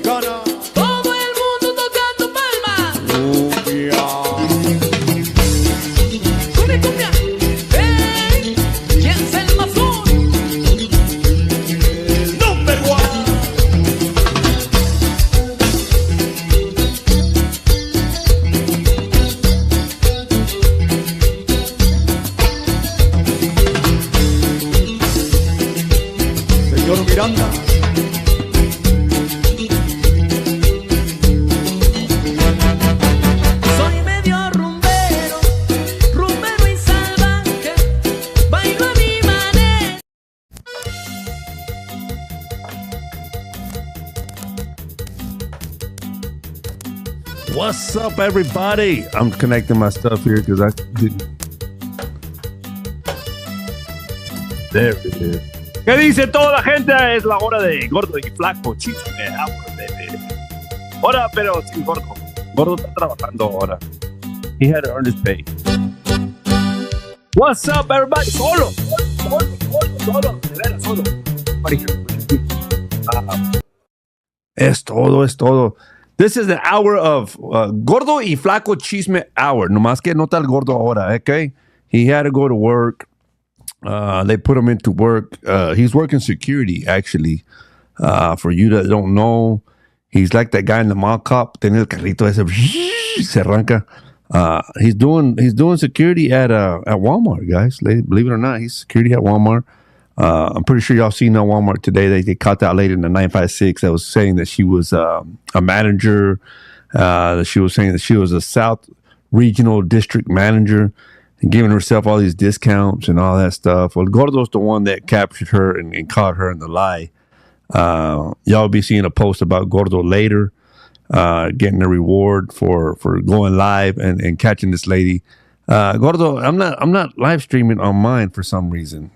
mexicana. Todo el mundo tocando palmas. Cumbia. Cumbia, cumbia. Hey, ¿quién es el mazón? El number one. Señor Miranda. Soy medio rumbero, rumbero y salvaje. Bailo a mi manera. What's up, everybody? I'm connecting my stuff here because I didn't. There it is. ¿Qué dice toda la gente? Es la hora de Gordo y Flaco. Chisme, ahora, pero sin Gordo. Gordo está trabajando ahora. He had to earn his pay. What's up, everybody? Solo. De veras, solo. Es todo. This is the hour of Gordo y Flaco Chisme hour. Nomás que no está el Gordo ahora, okay? He had to go to work. They put him into work. He's working security, actually. For you that don't know, he's like that guy in the mall cop. Tiene el carrito ese, se arranca. He's doing security at Walmart, guys. Believe it or not, he's security at Walmart. I'm pretty sure y'all seen that Walmart today. They caught that lady in the 956 that was saying that she was a manager. She was saying that she was a South Regional District Manager and giving herself all these discounts and all that stuff. Well, Gordo's the one that captured her and caught her in the lie. Y'all will be seeing a post about Gordo later, getting a reward for going live and catching this lady. Gordo, I'm not live streaming on mine for some reason.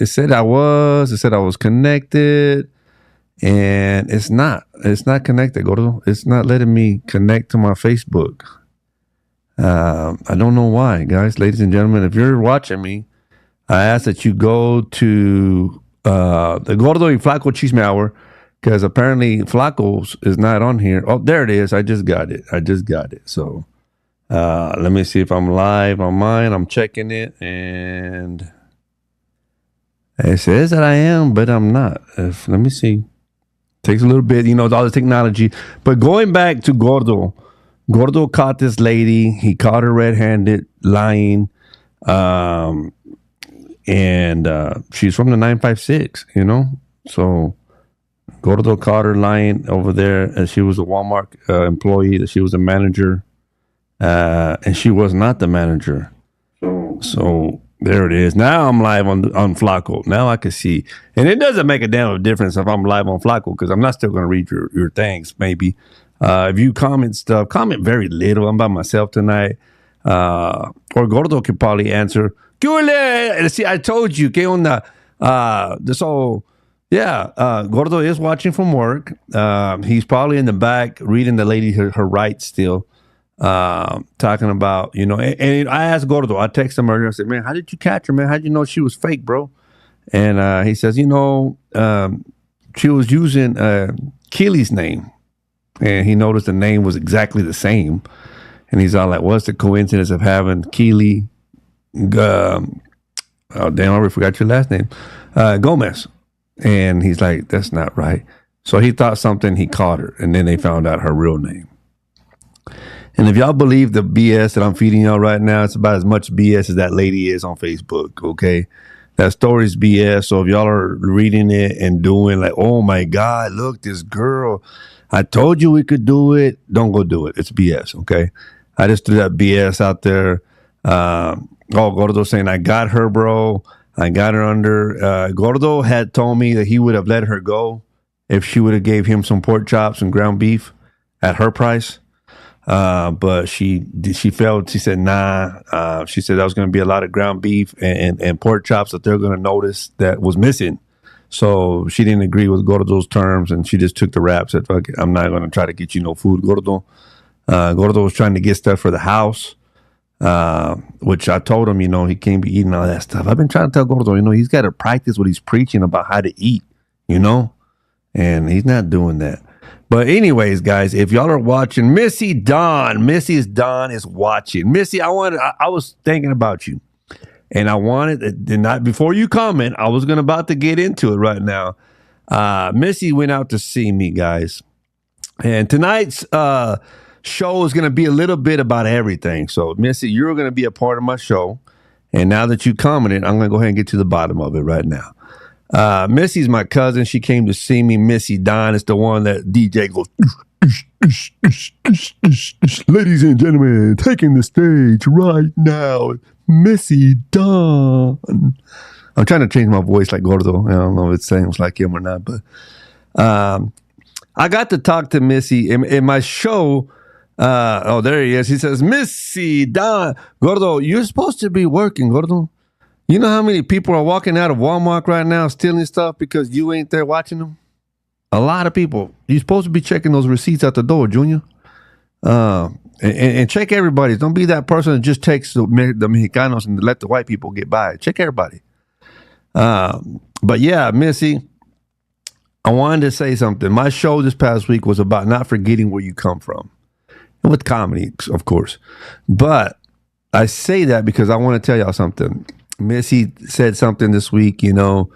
It said I was connected, and it's not connected, Gordo. It's not letting me connect to my Facebook. I don't know why, guys. Ladies and gentlemen, if you're watching me, I ask that you go to the Gordo y Flaco Chisme Hour, because apparently Flaco's is not on here. Oh, there it is. I just got it. So let me see if I'm live on mine. I'm checking it, and it says that I am, but I'm not. Let me see. Takes a little bit, all the technology. But going back to Gordo caught this lady. He caught her red-handed, lying. And she's from the 956, So Gordo caught her lying over there, and she was a Walmart employee, that she was a manager. And she was not the manager. So there it is. Now I'm live on Flaco. Now I can see. And it doesn't make a damn difference if I'm live on Flaco, because I'm not still going to read your things, maybe. If you comment stuff, comment very little. I'm by myself tonight. Or Gordo could probably answer. See, I told you. ¿Qué onda? Gordo is watching from work. He's probably in the back reading the lady her rights still. Talking about, and I asked Gordo, I texted him earlier. I said, man, how did you catch her, man? How'd you know she was fake, bro? And he says, she was using Keely's name. And he noticed the name was exactly the same. And he's all like, what's the coincidence of having Keely? I already forgot your last name. Gomez. And he's like, that's not right. So he thought something, he caught her. And then they found out her real name. And if y'all believe the BS that I'm feeding y'all right now, it's about as much BS as that lady is on Facebook, okay? That story's BS. So if y'all are reading it and doing like, oh my God, look, this girl, I told you we could do it. Don't go do it. It's BS, okay? I just threw that BS out there. Gordo saying, I got her, bro. I got her under. Gordo had told me that he would have let her go if she would have gave him some pork chops and ground beef at her price. But she failed. She said, nah. She said that was going to be a lot of ground beef and pork chops that they're going to notice that was missing. So she didn't agree with Gordo's terms, and she just took the rap, said, fuck it, I'm not going to try to get you no food, Gordo. Gordo was trying to get stuff for the house, which I told him, he can't be eating all that stuff. I've been trying to tell Gordo, he's got to practice what he's preaching about how to eat, and he's not doing that. But anyways, guys, if y'all are watching, Mrs. Dawn is watching. Missy, I was thinking about you, and I wanted, not before you comment, I was about to get into it right now. Missy went out to see me, guys, and tonight's show is going to be a little bit about everything. So, Missy, you're going to be a part of my show, and now that you commented, I'm going to go ahead and get to the bottom of it right now. Missy's my cousin. She came to see me. Missy Dawn is the one that DJ goes, ladies and gentlemen, taking the stage right now, Missy Dawn. I'm trying to change my voice like Gordo. I don't know if it sounds like him or not, but I got to talk to Missy in my show. Oh, there he is. He says, Missy Dawn. Gordo, you're supposed to be working, Gordo. You know how many people are walking out of Walmart right now stealing stuff because you ain't there watching them? A lot of people. You're supposed to be checking those receipts out the door, Junior. And check everybody. Don't be that person that just takes the Mexicanos and let the white people get by. Check everybody. But yeah, Missy, I wanted to say something. My show this past week was about not forgetting where you come from. And with comedy, of course. But I say that because I want to tell y'all something. Missy said something this week, I'll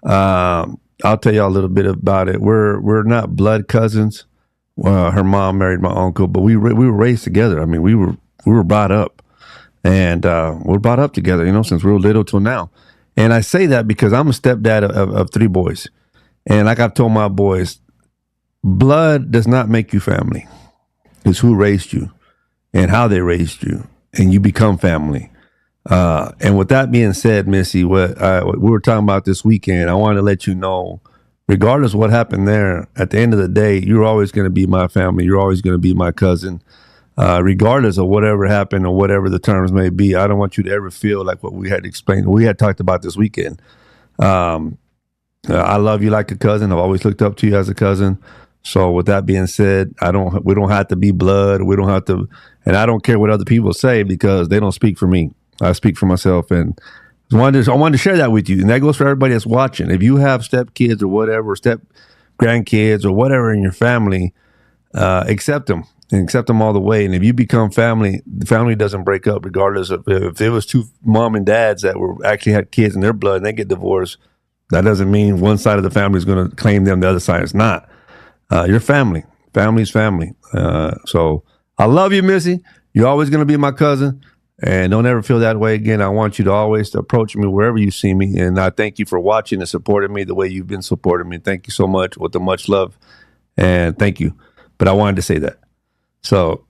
tell y'all a little bit about it. We're not blood cousins. Her mom married my uncle, but we were raised together. I mean, we were brought up, and we're brought up together, since we were little till now. And I say that because I'm a stepdad of 3 boys, and like I've told my boys, blood does not make you family. It's who raised you and how they raised you, and you become family. And with that being said, Missy, what we were talking about this weekend, I wanted to let you know, regardless of what happened there, at the end of the day, you're always going to be my family. You're always going to be my cousin. Regardless of whatever happened or whatever the terms may be, I don't want you to ever feel like what we had explained, we had talked about this weekend. I love you like a cousin. I've always looked up to you as a cousin. So with that being said, we don't have to be blood. We don't have to, and I don't care what other people say because they don't speak for me. I speak for myself, and I wanted to share that with you. And that goes for everybody that's watching. If you have step kids or whatever, step grandkids or whatever in your family, accept them and accept them all the way. And if you become family, the family doesn't break up regardless of if it was 2 mom and dads that actually had kids in their blood and they get divorced. That doesn't mean one side of the family is going to claim them, the other side is not. Your family. Family's family. So I love you, Missy. You're always going to be my cousin. And don't ever feel that way again. I want you to always approach me wherever you see me. And I thank you for watching and supporting me the way you've been supporting me. Thank you so much with the much love. And thank you. But I wanted to say that. So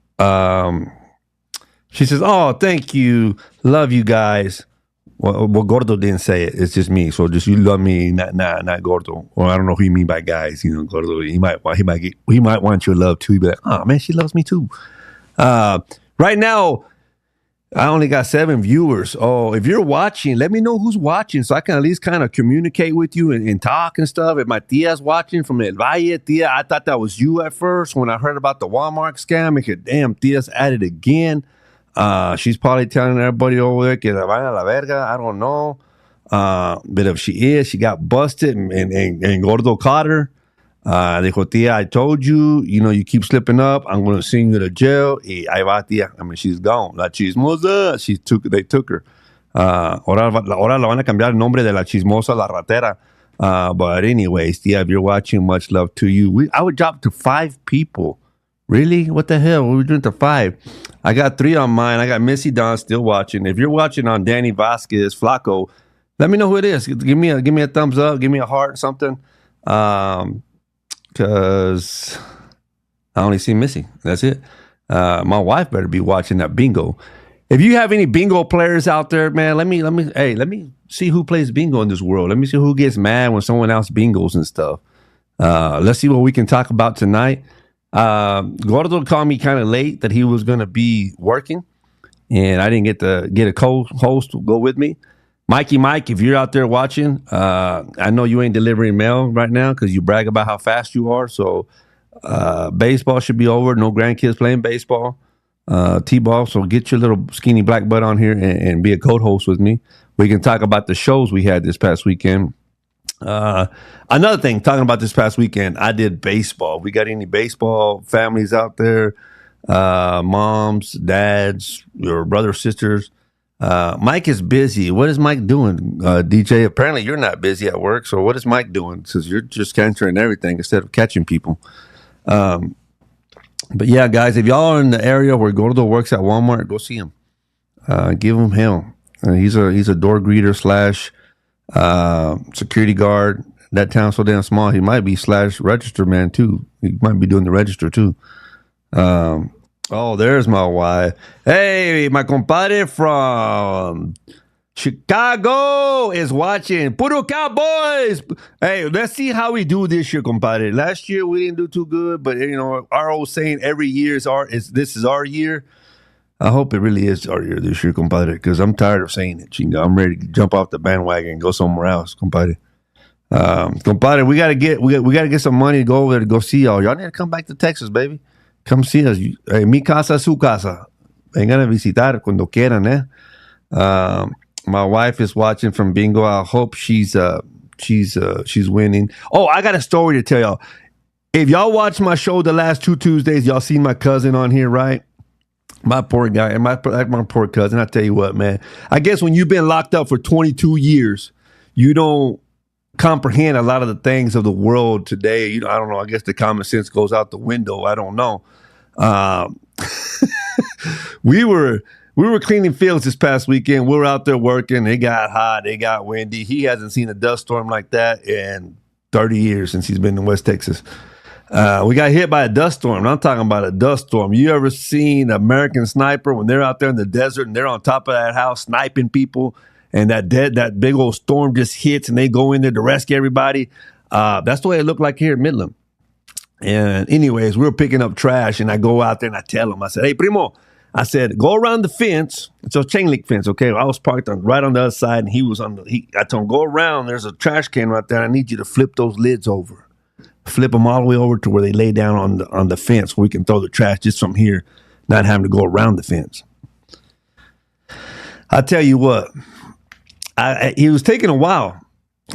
she says, oh, thank you. Love you guys. Well, Gordo didn't say it. It's just me. So just you love me, not Gordo. Or I don't know who you mean by guys. Gordo. He might want your love too. He'd be like, oh man, she loves me too. Right now, I only got 7 viewers. Oh, if you're watching, let me know who's watching so I can at least kind of communicate with you and talk and stuff. If my tia's watching from El Valle, tia, I thought that was you at first when I heard about the Walmart scam. I said, damn, tia's at it again. She's probably telling everybody over there que la vayan a la verga. I don't know. But if she is, she got busted and Gordo caught her. Dijo, tia, I told you, you keep slipping up. I'm going to send you to jail. Y ahí va, tia. I mean, she's gone. La chismosa. They took her. Ahora la van a cambiar el nombre de la chismosa, la ratera. But anyways, tia, if you're watching, much love to you. I would drop to 5 people. Really? What the hell? We were doing to 5. I got 3 on mine. I got Missy Dawn still watching. If you're watching on Danny Vasquez, Flaco, let me know who it is. Give me a thumbs up. Give me a heart, something. Because I only see Missy. That's it. My wife better be watching that bingo. If you have any bingo players out there, man, let me see who plays bingo in this world. Let me see who gets mad when someone else bingos and stuff. Let's see what we can talk about tonight. Gordo called me kind of late that he was going to be working, and I didn't get a co-host to go with me. Mikey Mike, if you're out there watching, I know you ain't delivering mail right now because you brag about how fast you are. So baseball should be over. No grandkids playing baseball. T-ball. So get your little skinny black butt on here and be a co-host with me. We can talk about the shows we had this past weekend. Another thing, talking about this past weekend, I did baseball. We got any baseball families out there? Moms, dads, your brothers, sisters. Mike is busy. What is Mike doing, DJ? Apparently, you're not busy at work. So, what is Mike doing? Since you're just answering everything instead of catching people. But yeah, guys, if y'all are in the area where Gordo works at Walmart, go see him. Give him hell. He's a door greeter slash security guard. That town's so damn small. He might be slash register man too. He might be doing the register too. Oh, there's my wife. Hey, my compadre from Chicago is watching. Puro Cowboys. Hey, let's see how we do this year, compadre. Last year we didn't do too good, but you know, our old saying every year this is our year. I hope it really is our year this year, compadre, because I'm tired of saying it. You know, I'm ready to jump off the bandwagon and go somewhere else, compadre. Compadre, we gotta get some money to go over there to go see y'all. Y'all need to come back to Texas, baby. Come see us. Hey, mi casa, su casa. Vengan a visitar cuando quieran, eh? My wife is watching from bingo. I hope she's winning. Oh, I got a story to tell y'all. If y'all watched my show the last 2 Tuesdays, y'all seen my cousin on here, right? My poor guy and my poor cousin. I tell you what, man. I guess when you've been locked up for 22 years, you don't comprehend a lot of the things of the world today. You know, I don't know. I guess the common sense goes out the window. I don't know. We were cleaning fields this past weekend. We were out there working. It got hot. It got windy. He hasn't seen a dust storm like that in 30 years since he's been in West Texas. We got hit by a dust storm. And I'm talking about a dust storm. You ever seen American Sniper when they're out there in the desert and they're on top of that house sniping people, and that big old storm just hits and they go in there to rescue everybody? That's the way it looked like here in Midland. And anyways, we were picking up trash, and I go out there and I tell him, I said, hey, primo, I said, go around the fence. It's a chain link fence, okay? I was parked right on the other side, and he was on I told him, go around. There's a trash can right there. I need you to flip those lids over. Flip them all the way over to where they lay down on the fence where we can throw the trash just from here, not having to go around the fence. I tell you what, he was taking a while,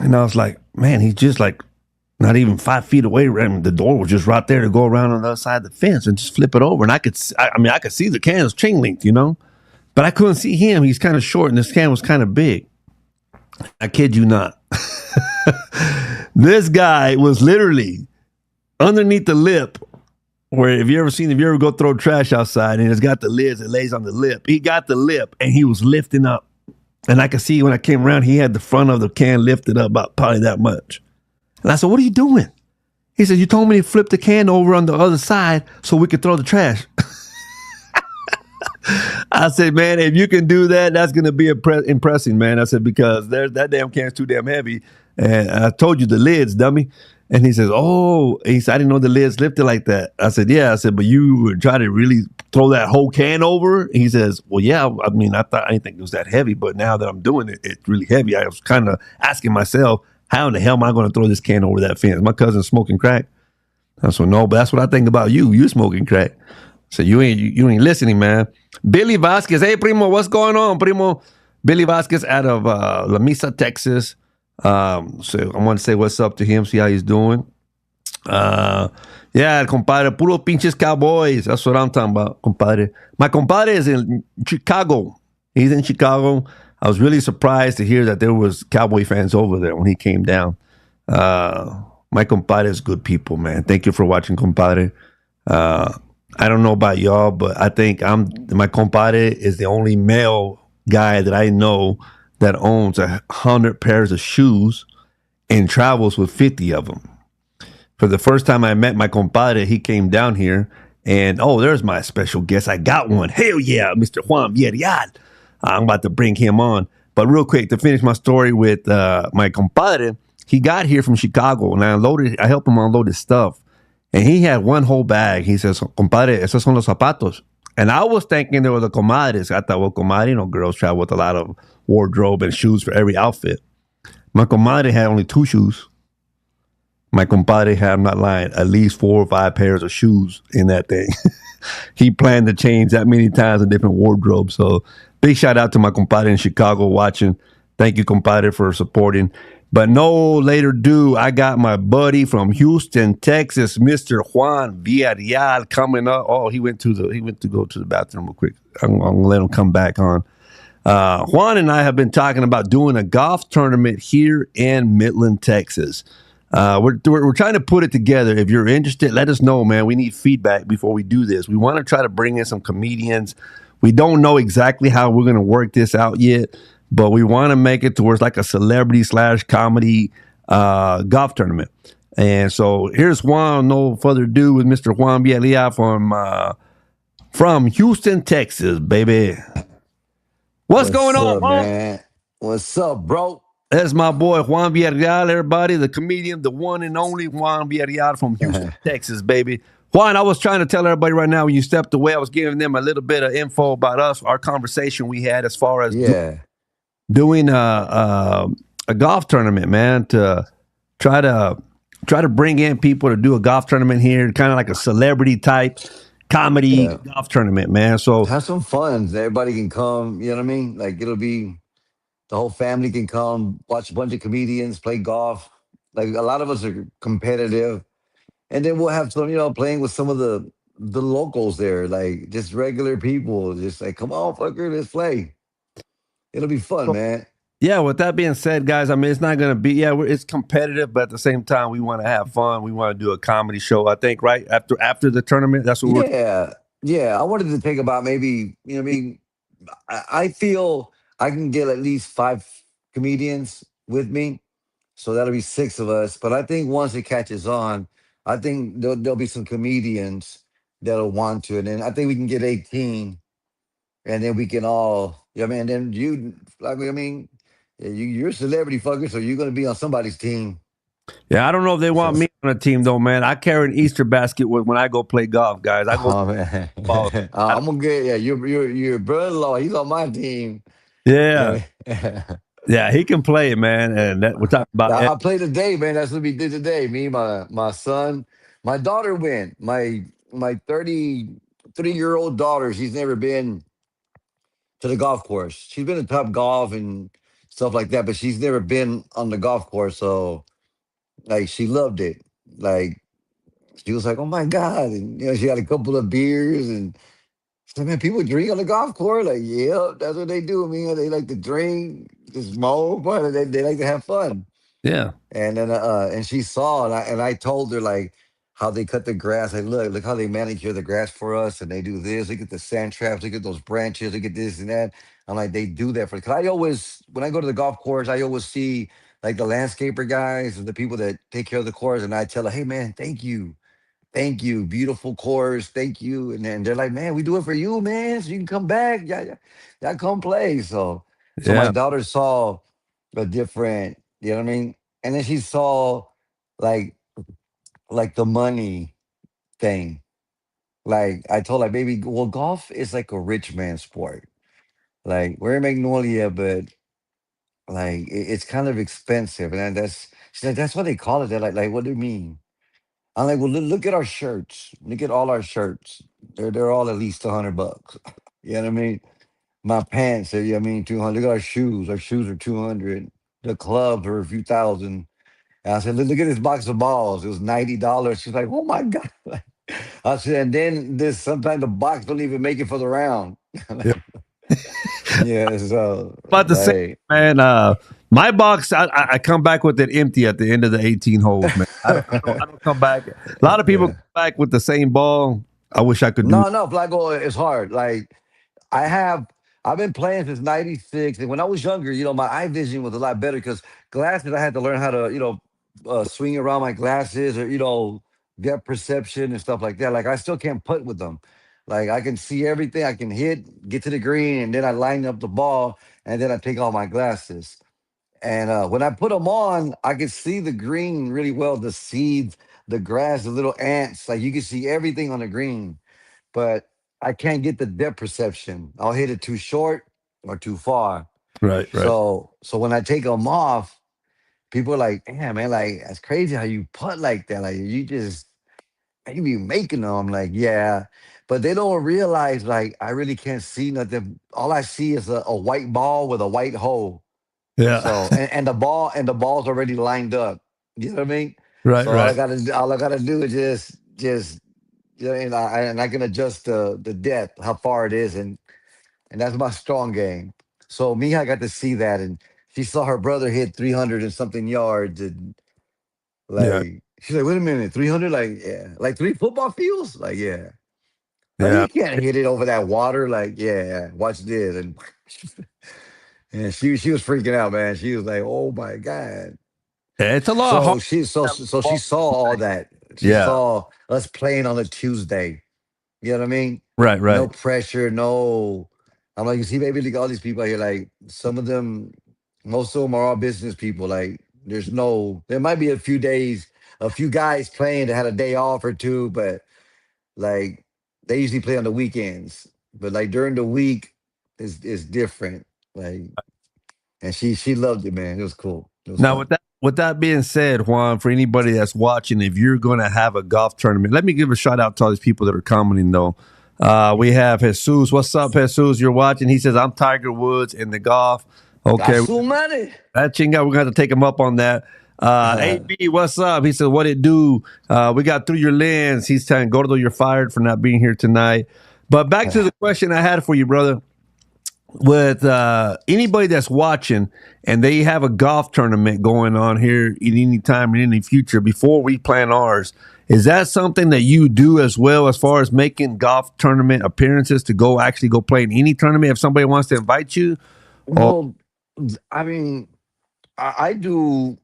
and I was like, man, he's just like not even 5 feet away. And the door was just right there to go around on the other side of the fence and just flip it over. And I could see the can was chain linked, you know, but I couldn't see him. He's kind of short, and this can was kind of big. I kid you not. This guy was literally underneath the lip, where if you ever go throw trash outside and it's got the lids, it lays on the lip. He got the lip and he was lifting up. And I could see when I came around, he had the front of the can lifted up about probably that much. And I said, what are you doing? He said, you told me to flip the can over on the other side so we could throw the trash. I said, man, if you can do that, that's going to be impressive, man. I said, because that damn can's too damn heavy. And I told you the lids, dummy. And he says, oh, he said, I didn't know the lids lifted like that. I said, yeah. I said, but you were trying to really throw that whole can over? And he says, well, yeah. I mean, I didn't think it was that heavy, but now that I'm doing it, it's really heavy. I was kind of asking myself, how in the hell am I going to throw this can over that fence? My cousin's smoking crack. I said, no, but that's what I think about you. You smoking crack. So you ain't listening, man. Billy Vasquez. Hey, primo, what's going on, primo? Billy Vasquez out of La Mesa, Texas. So I want to say what's up to him, see how he's doing. Yeah, compadre, puro pinches Cowboys. That's what I'm talking about, compadre. My compadre is in Chicago. He's in Chicago. I was really surprised to hear that there was Cowboy fans over there when he came down. My compadre is good people, man. Thank you for watching, compadre. I don't know about y'all, but I think my compadre is the only male guy that I know that owns 100 pairs of shoes and travels with 50 of them. For the first time I met my compadre, he came down here, and there's my special guest. I got one. Hell yeah, Mr. Juan Villarreal. I'm about to bring him on. But real quick, to finish my story with my compadre, he got here from Chicago, and I helped him unload his stuff. And he had one whole bag. He says, compadre, esos son los zapatos. And I was thinking they were the comadres. I thought, well, comadre, girls travel with a lot of wardrobe and shoes for every outfit. My comadre had only 2 shoes. My compadre had, I'm not lying, at least 4 or 5 pairs of shoes in that thing. He planned to change that many times in different wardrobes. So big shout out to my compadre in Chicago watching. Thank you, compadre, for supporting. But no later do, I got my buddy from Houston, Texas, Mr. Juan Villarreal coming up. Oh, he went to go to the bathroom real quick. I'm gonna let him come back on. Juan and I have been talking about doing a golf tournament here in Midland, Texas. We're trying to put it together. If you're interested, let us know, man. We need feedback before we do this. We want to try to bring in some comedians. We don't know exactly how we're going to work this out yet, but we want to make it towards like a celebrity slash comedy golf tournament. And so here's Juan. No further ado with Mr. Juan Villalea from Houston, Texas, baby. What's going What's on, up, Juan? man? What's up, bro? That's my boy Juan Villarreal, everybody, the comedian, the one and only Juan Villarreal from Houston, Texas, baby. Juan, I was trying to tell everybody right now when you stepped away, I was giving them a little bit of info about us, our conversation we had as far as Yeah, doing a golf tournament, man, to try to try to bring in people to do a golf tournament here, kind of like a celebrity type comedy yeah. golf tournament, man. So Have some fun. Everybody can come. You know what I mean? Like it'll be the whole family can come, watch a bunch of comedians play golf. Like a lot of us are competitive, and then we'll have some, playing with some of the locals there, like just regular people. Just like, come on, fucker, let's play. It'll be fun, man. yeah, with that being said, guys, I mean, it's not going to be, yeah, it's competitive, but at the same time, we want to have fun. We want to do a comedy show, I think, right? After the tournament, that's what we're, Yeah, yeah. I wanted to think about maybe, what I mean, I feel I can get at least five comedians with me, so that'll be six of us. But I think once it catches on, I think there'll be some comedians that'll want to, and then I think we can get 18, and then we can all, I mean, then you, like, I mean, yeah, you're a celebrity fucker, so you're gonna be on somebody's team. yeah, I don't know if they So, want me on a team, though, man. I carry an Easter basket when I go play golf, guys. I go oh man, balls. I don't, I'm gonna get, yeah, your brother-in-law, he's on my team. yeah, Yeah. yeah, he can play it, man. And that, we're talking about, I played today, man. That's what we did today. Me, my son, my daughter went. My 33-year-old daughter. She's never been to the golf course. She's been to Top Golf and stuff like that, but she's never been on the golf course. So like she loved it. Like she was like, "Oh my god!" And she had a couple of beers and so man, people drink on the golf course. Like, yeah, that's what they do. I mean, they like to drink, just smoke, but they like to have fun. yeah, And then and she saw and I told her like how they cut the grass. Like, look how they manicure the grass for us, and they do this. They get the sand traps, they get those branches, they get this and that. I'm like, they do that for. Cause I always when I go to the golf course, I always see like the landscaper guys and the people that take care of the course, and I tell her, hey man, thank you, beautiful course, thank you. And then they're like, man, we do it for you, man, so you can come back, yeah, yeah, yeah, come play. So my yeah, daughter saw a different, you know what I mean? And then she saw like the money thing. Like I told her, baby, well, golf is like a rich man sport. Like we're in Magnolia, but like it's kind of expensive. And then she's like, that's what they call it. They're like, what do you mean? I'm like, well, look at our shirts. Look at all our shirts. They're all at least $100. You know what I mean? My pants are, I mean, 200. Look at our shoes. Our shoes are 200. The clubs are a few thousand. And I said, look at this box of balls. It was $90. She's like, oh my God. I said, and then this sometimes the box don't even make it for the round. yeah. Like, yeah, so About the same, like man. My box, I come back with it empty at the end of the 18 holes, man. I don't come back. A lot of people yeah. come back with the same ball. I wish I could do. No, Flaco, it's hard. Like I have I've been playing since '96, and when I was younger, my eye vision was a lot better because glasses. I had to learn how to, swing around my glasses or depth perception and stuff like that. Like I still can't putt with them. Like I can see everything. I can hit, get to the green, and then I line up the ball, and then I take off my glasses. And when I put them on, I could see the green really well. The seeds, the grass, the little ants. Like you can see everything on the green, but I can't get the depth perception. I'll hit it too short or too far. Right, right. So when I take them off, people are like, "Damn, man, like that's crazy how you putt like that. Like you be making them." I'm like, "Yeah," but they don't realize like I really can't see nothing. All I see is a white ball with a white hole. Yeah. So and the ball's already lined up. You know what I mean? Right, So right. all I gotta do is just and I can adjust the depth, how far it is, and that's my strong game. So Mija got to see that, and she saw her brother hit 300 and something yards, and Yeah. like she's like, wait a minute, 300, like yeah, like 3 football fields, like yeah. Like Yeah. you can't hit it over that water. Like, yeah, watch this. And she was freaking out, man. She was like, oh my God. Yeah, it's a lot So hard. she saw all that. She Yeah. saw us playing on a Tuesday. You know what I mean? Right, No right. pressure, no. I'm like, you see, baby, look, all these people here, like some of them, most of them are all business people. Like, there might be a few days, a few guys playing that had a day off or two, but like they usually play on the weekends, but like during the week is different. Like, and she loved it, man. It was cool. It was Now, fun. with that being said, Juan, for anybody that's watching, if you're going to have a golf tournament, let me give a shout out to all these people that are commenting. Though, we have Jesus. What's up, Jesus? You're watching. He says, "I'm Tiger Woods in the golf." Got Okay, so money. that chinga, we're going to have to take him up on that. AB, what's up? He said, "What it do?" We got through your lens. He's telling Gordo, you're fired for not being here tonight. But back to the question I had for you, brother, with anybody that's watching and they have a golf tournament going on here at any time in any future before we plan ours, is that something that you do as well as far as making golf tournament appearances to go actually go play in any tournament if somebody wants to invite you? Or Well, I mean, I do.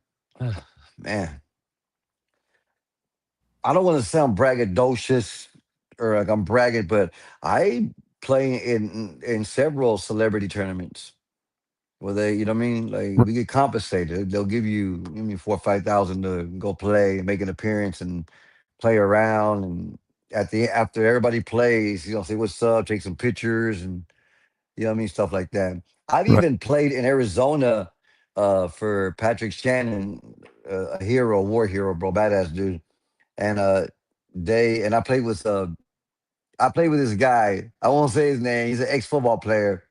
Man, I don't want to sound braggadocious or like I'm bragging, but I play in several celebrity tournaments. Well, you know what I mean? Like we get compensated. They'll give me 4 or 5 thousand to go play and make an appearance and play around. And after everybody plays, say what's up, take some pictures, and you know what I mean, stuff like that. I've right, even played in Arizona for Patrick Shannon, a hero, war hero, bro, badass dude. And I played with this guy. I won't say his name. He's an ex football player,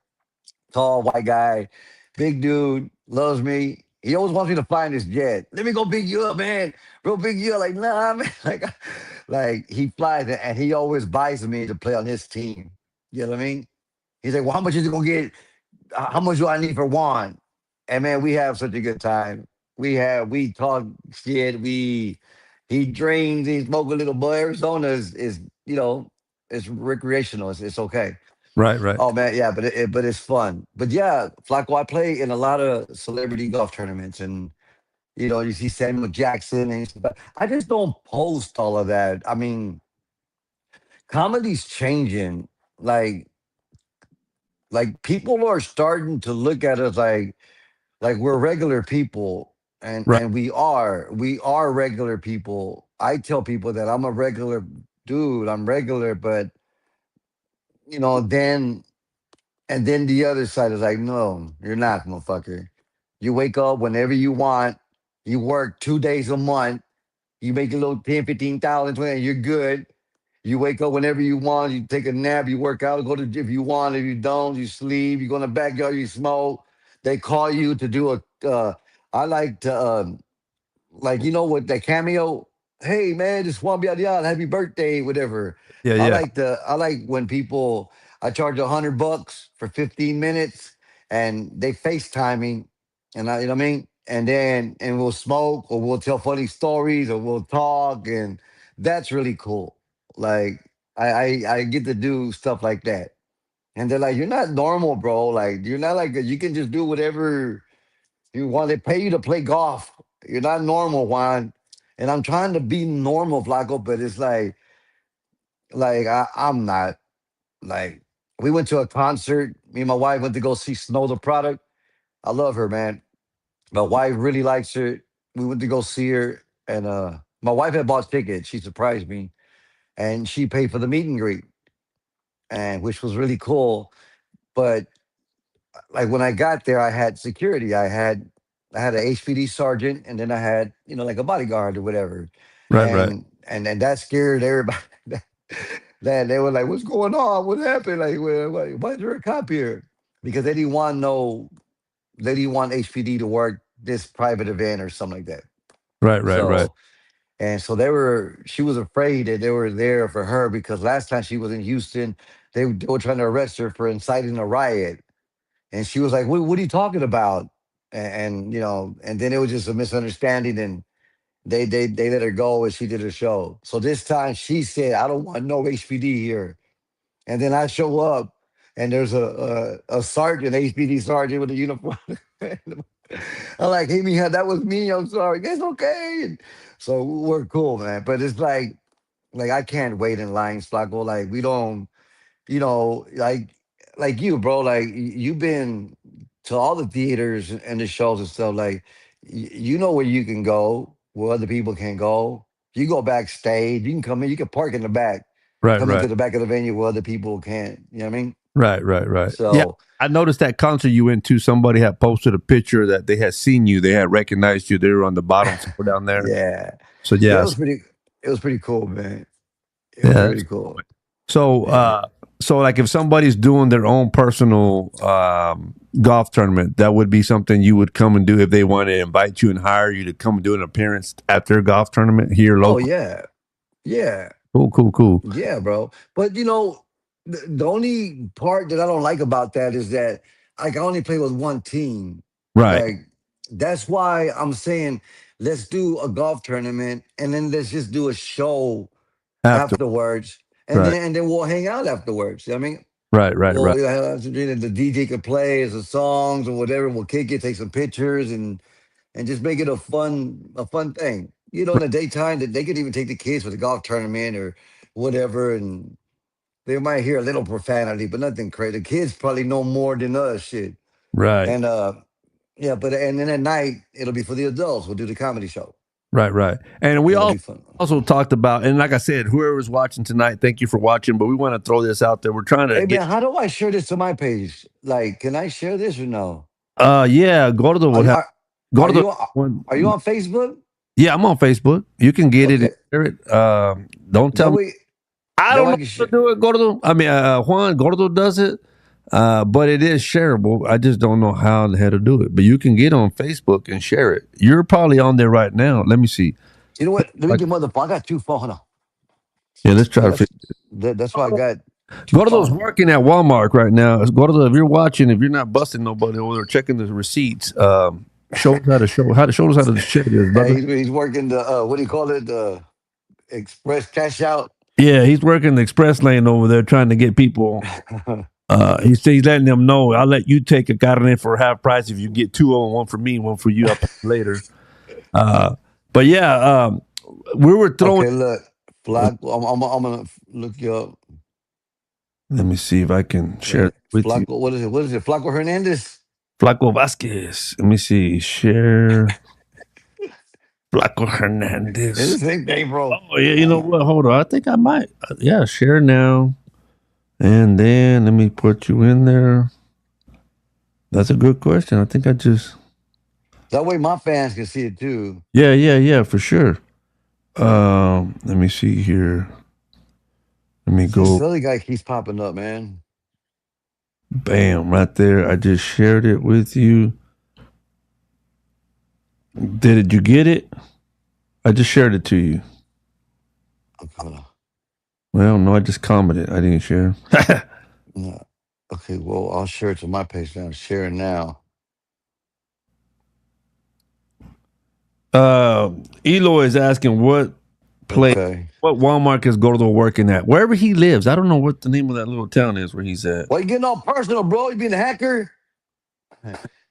tall white guy, big dude, loves me. He always wants me to find his jet. Let me go pick you up, man. Bro, pick you up. Like, nah, man. Like he flies it, and he always buys me to play on his team. You know what I mean? He's like, well, how much is it gonna get? How much do I need for one? And man, we have such a good time. We talk shit. He drinks, he smoke a little, but Arizona is it's recreational. It's okay. right, right. Oh man, yeah, but it's fun. But yeah, Flaco, I play in a lot of celebrity golf tournaments, and you see Samuel Jackson, and but I just don't post all of that. I mean, comedy's changing. Like people are starting to look at us like we're regular people, and Right, we are regular people. I tell people that I'm a regular dude. I'm regular, but then. And then the other side is like, no, you're not, motherfucker. You wake up whenever you want. You work 2 days a month. You make a little 10, 15,000, 20, you're good. You wake up whenever you want. You take a nap. You work out. Go to if you want. If you don't, you sleep. You go in the backyard. You smoke. They call you to do a. I like to what that cameo. Hey man, just want to be out the yard. Happy birthday, whatever. yeah, I yeah, like when people. I charge $100 for 15 minutes, and they FaceTime me, and you know what I mean. And we'll smoke, or we'll tell funny stories, or we'll talk, and that's really cool. Like I get to do stuff like that, and they're like, "You're not normal, bro. Like you're not like you can just do whatever." You want they pay you to play golf. You're not normal, Juan. And I'm trying to be normal, Flaco, but it's like I'm not. Like we went to a concert. Me and my wife went to go see Snow the Product. I love her, man. My wife really likes her. We went to go see her, and my wife had bought tickets. She surprised me, and she paid for the meet and greet, and which was really cool. But like when I got there, I had security. I had an HPD sergeant, and then I had like a bodyguard or whatever, right, right. and that scared everybody. That they were like, "What's going on? What happened? Like, why is there a cop here?" Because they didn't want no. they didn't want HPD to work this private event or something like that. Right, right, right. So and so she was afraid that they were there for her because last time she was in Houston, they were trying to arrest her for inciting a riot. And she was like, what are you talking about? And then it was just a misunderstanding and they let her go and she did her show. So this time she said, I don't want no HPD here. And then I show up and there's a sergeant, HPD sergeant with a uniform. I'm like, hey, Mija, that was me. I'm sorry. It's okay. And so we're cool, man. But it's like I can't wait in lines, Flaco. Like we don't, you know, like you, bro. Like you've been to all the theaters and the shows and stuff. Like you know where you can go, where other people can go. You go backstage. You can come in. You can park in the back. Right, Come into right. the back of the venue where other people can't. You know what I mean? Right, right, right. Yeah. So I noticed that concert you went to, somebody had posted a picture that they had seen you. They had recognized you. They were on the bottom floor down there. yeah, So yeah, yeah. it was pretty cool, man. It Yeah. was really cool. So Yeah. so like if somebody's doing their own personal golf tournament, that would be something you would come and do if they want to invite you and hire you to come and do an appearance at their golf tournament here Oh local. yeah, yeah. Cool, cool, cool. Yeah, bro. But the only part that I don't like about that is that I can only play with one team. Right. Like that's why I'm saying let's do a golf tournament and then let's just do a show After. afterwards, Right. and then we'll hang out afterwards. I mean, Right, right, well, right. yeah, the DJ could play some songs or whatever. We'll kick it, take some pictures, and just make it a fun thing. In the daytime, that they could even take the kids for the golf tournament or whatever, and they might hear a little profanity, but nothing crazy. The kids probably know more than us, shit. Right. And yeah, but and then at night it'll be for the adults. We'll do the comedy show. Right, right. And we It'll all be fun. also talked about, and like I said, whoever's watching tonight, thank you for watching. But we want to throw this out there. We're trying to Hey get man, how do I share this to my page? Like, can I share this or no? yeah, Gordo Are would you have are, are Gordo. you are you on Facebook? Yeah, I'm on Facebook. You can get it Okay, and share it. Don't tell that me. way I that don't way I know can how share. to do it, Gordo. I mean, Juan Gordo does it, but it is shareable. I just don't know how the hell to do it. But you can get on Facebook and share it. You're probably on there right now. Let me see. You know what? Let me Like, get motherfucker. I got two phones. Hold on. yeah, let's try I to got figure. that's why I got two Gordo's phones. working at Walmart right now. Gordo, if you're watching, if you're not busting nobody over there, checking the receipts, show us show us how to share this, Hey, brother. he's working the what do you call it? The express cash out. Yeah, he's working the express lane over there trying to get people. He's letting them know, I'll let you take a carne for half price if you get two of them, one for me, one for you up later. But yeah, we were throwing. Okay, look, Flaco. I'm gonna look you up. Let me see if I can share it with you. Flaco. What is it? What is it? Flaco Hernandez. Flaco Vasquez. Let me see. Share Flaco It's Hernandez. the same thing, bro. Oh yeah, you know what? Hold on. I think I might. Yeah, share now. And then let me put you in there. That's a good question. I think I just. That way my fans can see it too. Yeah, for sure. Let me see here. Let me This go. other guy keeps popping up, man. Bam, right there. I just shared it with you. Did you get it? I just shared it to you. Okay, hold on. Well, no, I just commented. I didn't share. No. Okay, well, I'll share it to my page now. Share it now. Eloy is asking what place, Okay. what Walmart is Gordo working at? Wherever he lives. I don't know what the name of that little town is where he's at. Why you getting all personal, bro? You being a hacker?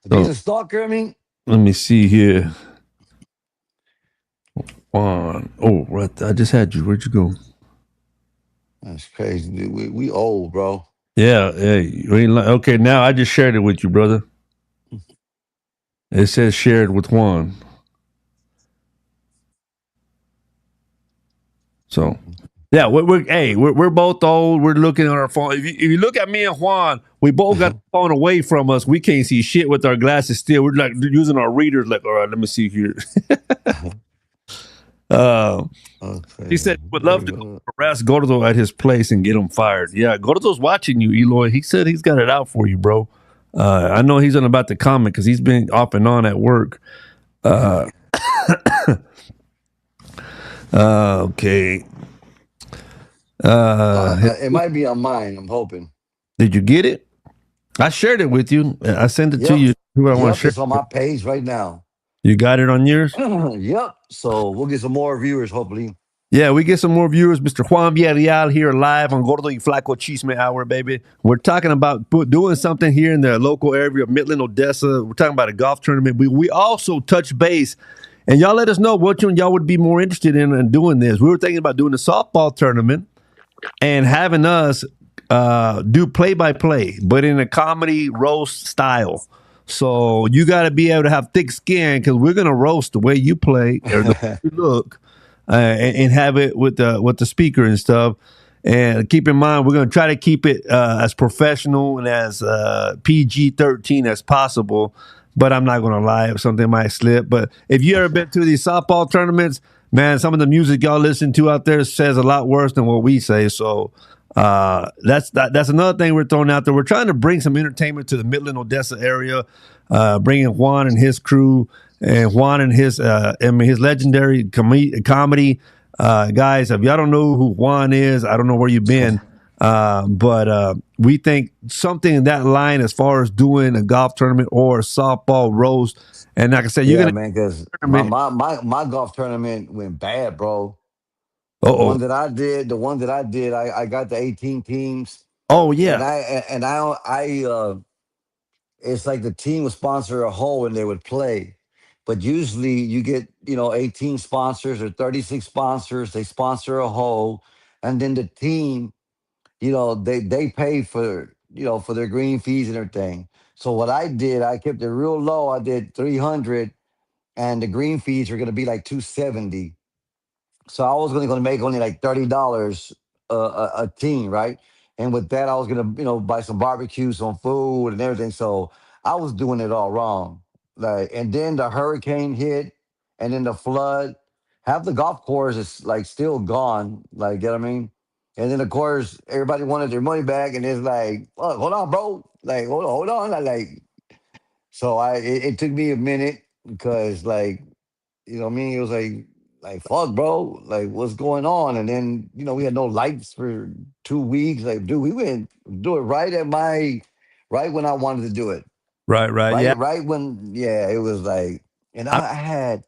Being So a stalker, I mean? let me see here. Juan. Oh, right. I just had you. Where'd you go? That's crazy, dude. We old, bro. Yeah. Hey, okay, now I just shared it with you, brother. It says shared with Juan. So, yeah, we're both old. We're looking at our phone. If you look at me and Juan, we both got the phone away from us. We can't see shit with our glasses still. We're like using our readers. Like, all right, let me see here. Okay. He said would love to go harass Gordo at his place and get him fired. Yeah, Gordo's watching you, Eloy. He said he's got it out for you, bro. I know he's on about to comment because he's been off and on at work. Okay. It might be on mine. I'm hoping. Did you get it? I shared it with you. I sent it to Yep. you. Who I want to Yep. share? It's on my page right now. You got it on yours? Yep. So we'll get some more viewers, hopefully. Yeah, we get some more viewers. Mr. Juan Villarreal here live on Gordo y Flaco Chisme Hour, baby. We're talking about doing something here in the local area of Midland, Odessa. We're talking about a golf tournament. We also touch base, and y'all let us know what y'all would be more interested in doing this. We were thinking about doing a softball tournament and having us do play-by-play, but in a comedy roast style. So you got to be able to have thick skin because we're going to roast the way you play or the way you look. And have it with the speaker and stuff. And keep in mind, we're going to try to keep it as professional and as PG-13 as possible. But I'm not going to lie, if something might slip. But if you ever been to these softball tournaments, man, some of the music y'all listen to out there says a lot worse than what we say. So that's another thing we're throwing out there. We're trying to bring some entertainment to the Midland, Odessa area, bringing Juan and his crew. And Juan and his legendary comedy guys. If y'all don't know who Juan is, I don't know where you've been, but we think something in that line as far as doing a golf tournament or a softball roast. And like I said, you're gonna man, because my golf tournament went bad, bro. The oh one that I did, I got the 18 teams, oh and yeah I it's like the team would sponsor a hole and they would play. But usually you get, 18 sponsors or 36 sponsors, they sponsor a hole, and then the team, they pay for their green fees and everything. So what I did, I kept it real low. I did 300 and the green fees were going to be like 270. So I was going to make only like $30 a team, right? And with that, I was going to buy some barbecue, some food, and everything. So I was doing it all wrong. Like, and then the hurricane hit, and then the flood. Half the golf course is like still gone. Like, you know what I mean? And then of course everybody wanted their money back, and it's like, oh, hold on, bro. Like, hold on. Like, so it took me a minute because like what I mean? It was like fuck, bro. Like, what's going on? And then, we had no lights for 2 weeks. Like, dude, we went do it right when I wanted to do it. right yeah Right when, yeah, it was like, and I, I had,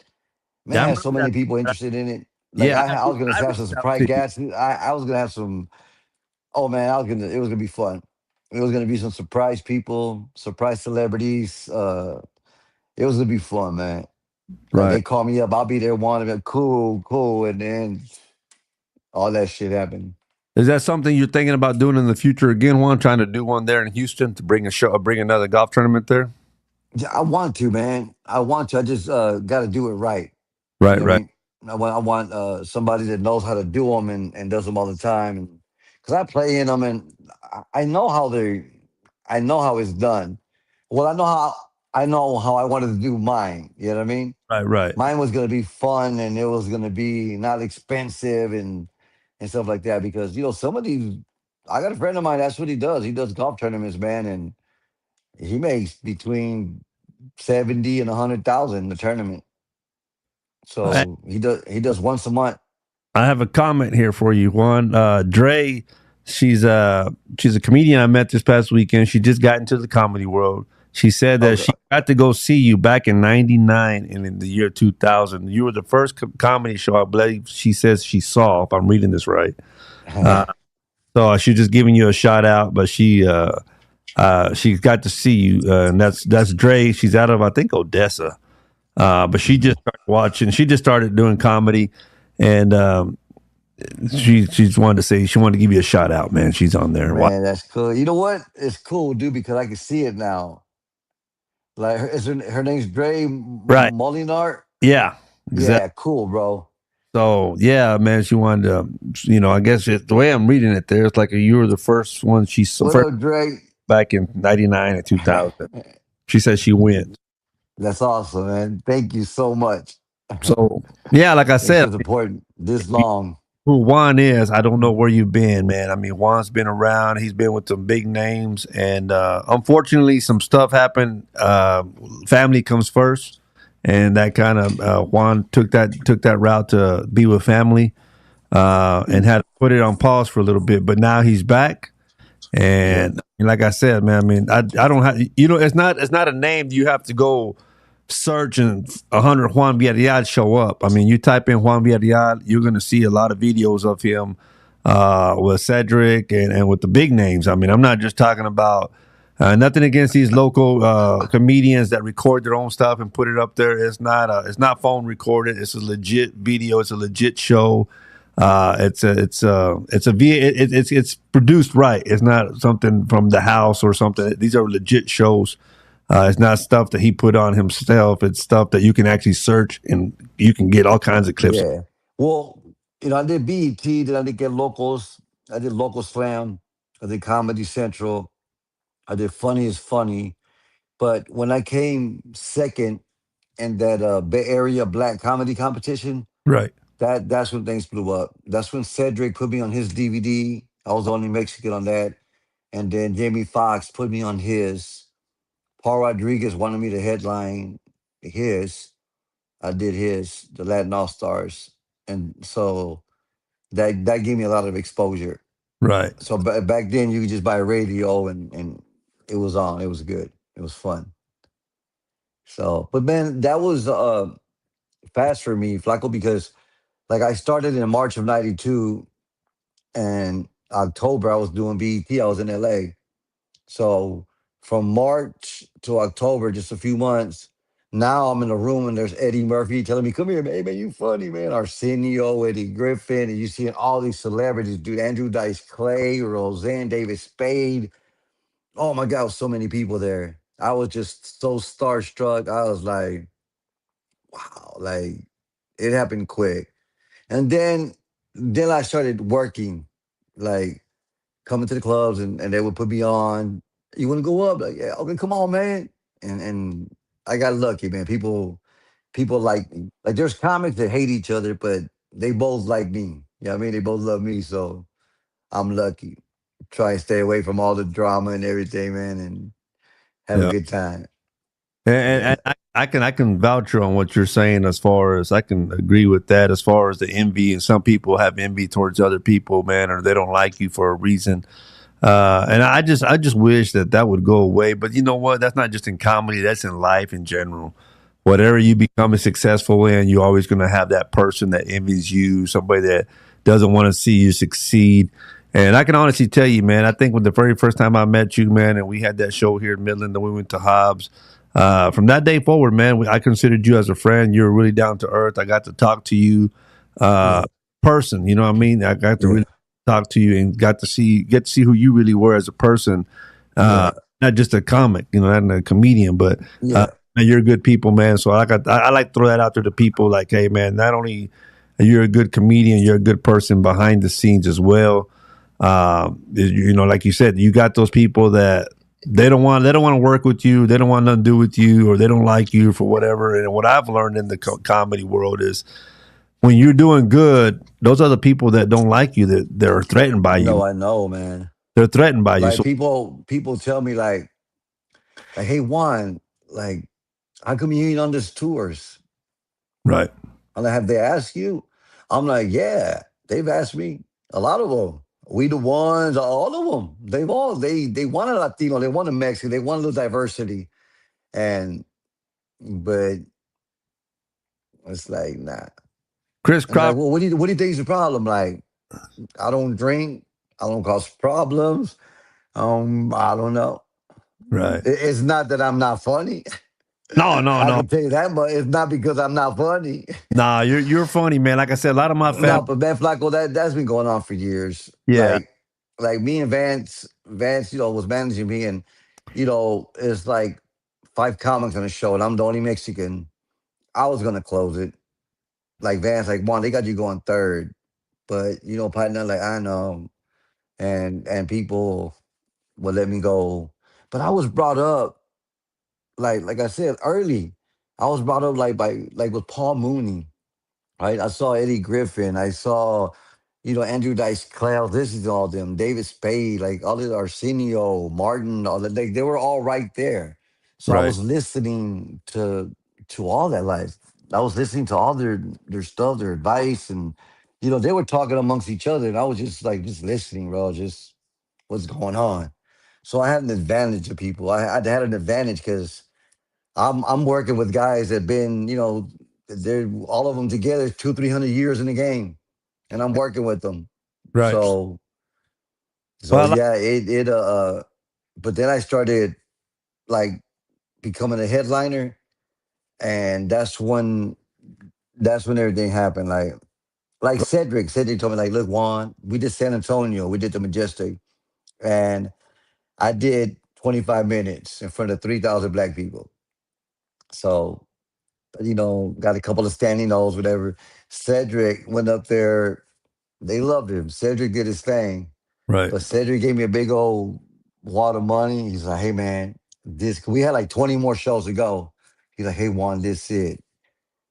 man, yeah, I I had remember so many people interested in it. Like, yeah I was gonna I have reached some out surprise to you. guests. I was gonna have some. Oh man, it was gonna be fun. It was gonna be some surprise people, surprise celebrities. It was gonna be fun, man. Like Right. they call me up, I'll be there one of them, cool, and then all that shit happened. Is that something you're thinking about doing in the future again, Juan? Trying to do one there in Houston to bring another golf tournament there? Yeah, I want to, man. I want to. I just got to do it right. You Right, know what I right, mean? I want somebody that knows how to do them and does them all the time. And because I play in them and I know I know how it's done. Well, I know how I wanted to do mine. You know what I mean? right. Mine was gonna be fun and it was gonna be not expensive and stuff like that because some of these I got a friend of mine, that's what he does. He does golf tournaments, man, and he makes between 70 and 100,000 in the tournament. I, So he does once a month. I have a comment here for you, Juan. Dre, she's a comedian I met this past weekend. She just got into the comedy world. She said that Okay. she got to go see you back in '99 and in the year 2000. You were the first comedy show I believe she says she saw. If I'm reading this right, uh, so she's just giving you a shout out. But she got to see you, and that's Dre. She's out of I think Odessa. But she just started watching. She just started doing comedy, and she just wanted to say she wanted to give you a shout out, man. She's on there. Man, that's cool. You know what? It's cool, dude, because I can see it now. Like her name's Dre Right? Molinar. Yeah, exactly. Yeah, cool, bro. So yeah, man, she wanted to. I guess the way I'm reading it there, it's like you were the first one she saw What first up, Dre? back in '99 and 2000. She said she went. That's awesome, man. Thank you so much. So yeah, like I It's said, just important this long. who Juan is, I don't know where you've been, man. I mean, Juan's been around. He's been with some big names, and unfortunately, some stuff happened. Family comes first, and that kind of Juan took that route to be with family, and had to put it on pause for a little bit. But now he's back, Yeah, and like I said, man, I mean, I don't have, it's not a name you have to go search and 100 Juan Villarreal show up. I mean, you type in Juan Villarreal, you're going to see a lot of videos of him with Cedric and with the big names. I mean, I'm not just talking about nothing against these local comedians that record their own stuff and put it up there. It's not phone recorded. It's a legit video. It's a legit show. It's produced right. It's not something from the house or something. These are legit shows. It's not stuff that he put on himself. It's stuff that you can actually search and you can get all kinds of clips. yeah. Well, I did BET, then I did get locals. I did local slam. I did Comedy Central. I did Funny is Funny. But when I came second in that Bay Area Black Comedy Competition, Right, that's when things blew up. That's when Cedric put me on his DVD. I was the only Mexican on that. And then Jamie Foxx put me on his. Paul Rodriguez wanted me to headline his. I did his, the Latin All Stars. And so that gave me a lot of exposure. right. So back then you could just buy a radio and it was on. It was good. It was fun. So, but man, that was fast for me, Flaco, because like I started in March of '92, and October I was doing BET. I was in LA. So from March to October, just a few months. Now I'm in a room and there's Eddie Murphy telling me, "Come here, man. Hey, man, you funny, man." Arsenio, Eddie Griffin, and you seeing all these celebrities, dude. Andrew Dice Clay, Roseanne David Spade. Oh my God, so many people there. I was just so starstruck. I was like, wow, like it happened quick. And then I started working, like coming to the clubs and they would put me on. You want to go up? Like, yeah, okay, come on, man. And I got lucky, man. People like me. Like there's comics that hate each other, but they both like me. You know what I mean? They both love me, so I'm lucky. Try and stay away from all the drama and everything, man, and have a Yeah. good time. And Yeah. I can vouch on what you're saying as far as I can agree with that as far as the envy, and some people have envy towards other people, man, or they don't like you for a reason. And I just wish that would go away. But you know what? That's not just in comedy. That's in life in general. Whatever you become successful in, you're always going to have that person that envies you, somebody that doesn't want to see you succeed. And I can honestly tell you, man, I think when the very first time I met you, man, and we had that show here in Midland, and we went to Hobbs. From that day forward, man, I considered you as a friend. You were really down to earth. I got to talk to you, uh, Yeah. person. You know what I mean? I got to Yeah. really talk to you and get to see who you really were as a person, Yeah. not just a comic, not a comedian, but uh, Yeah. man, you're good people, man. So I like to throw that out there to people, like, hey, man, not only you're a good comedian, you're a good person behind the scenes as well. Like you said, you got those people that they don't want to work with you, they don't want nothing to do with you, or they don't like you for whatever. And what I've learned in the comedy world is when you're doing good, those are the people that don't like you that they're threatened by you. No, I know, man. They're threatened by you. Like So people tell me like, hey Juan, like, how come you ain't on this tours? right, I'm like, have they asked you? I'm like, yeah, they've asked me. A lot of them. We the ones, all of them. They want a Latino, they want a Mexican, they want a little diversity. And but it's like, nah. Chris It's like, Crawford, well, what do you think is the problem? Like, I don't drink, I don't cause problems. I don't know. right? It's not that I'm not funny. No, no, I no, can tell you that, but it's not because I'm not funny. nah. You're funny, man. Like I said, a lot of my No, family, but man, Flaco, that's been going on for years. yeah, Like me and Vance, was managing me, and it's like five comics on the show, and I'm the only Mexican. I was gonna close it. Like Vance, like Juan, they got you going third, but partner, like I know, and people would let me go. But I was brought up like I said early. I was brought up like with Paul Mooney, right? I saw Eddie Griffin. I saw Andrew Dice Clay, this is all them, David Spade, like all of Arsenio, Martin, all that, they were all right there. So I Right. was listening to all that. Like I was listening to all their stuff, their advice, and they were talking amongst each other, and I was just like just listening, bro, just what's going on. So I had an advantage of people. I had an advantage because I'm working with guys that been, they're all of them together 200-300 years in the game, and I'm working with them. Right. So Well, yeah, but then I started like becoming a headliner, and that's when everything happened. Like Cedric told me, like, look, Juan, we did San Antonio, we did the Majestic, and I did 25 minutes in front of 3,000 black people. So, got a couple of standing O's, whatever. Cedric went up there. They loved him. Cedric did his thing. right. But Cedric gave me a big old wad of money. He's like, hey, man, we had like 20 more shows to go. He's like, hey, Juan, this it.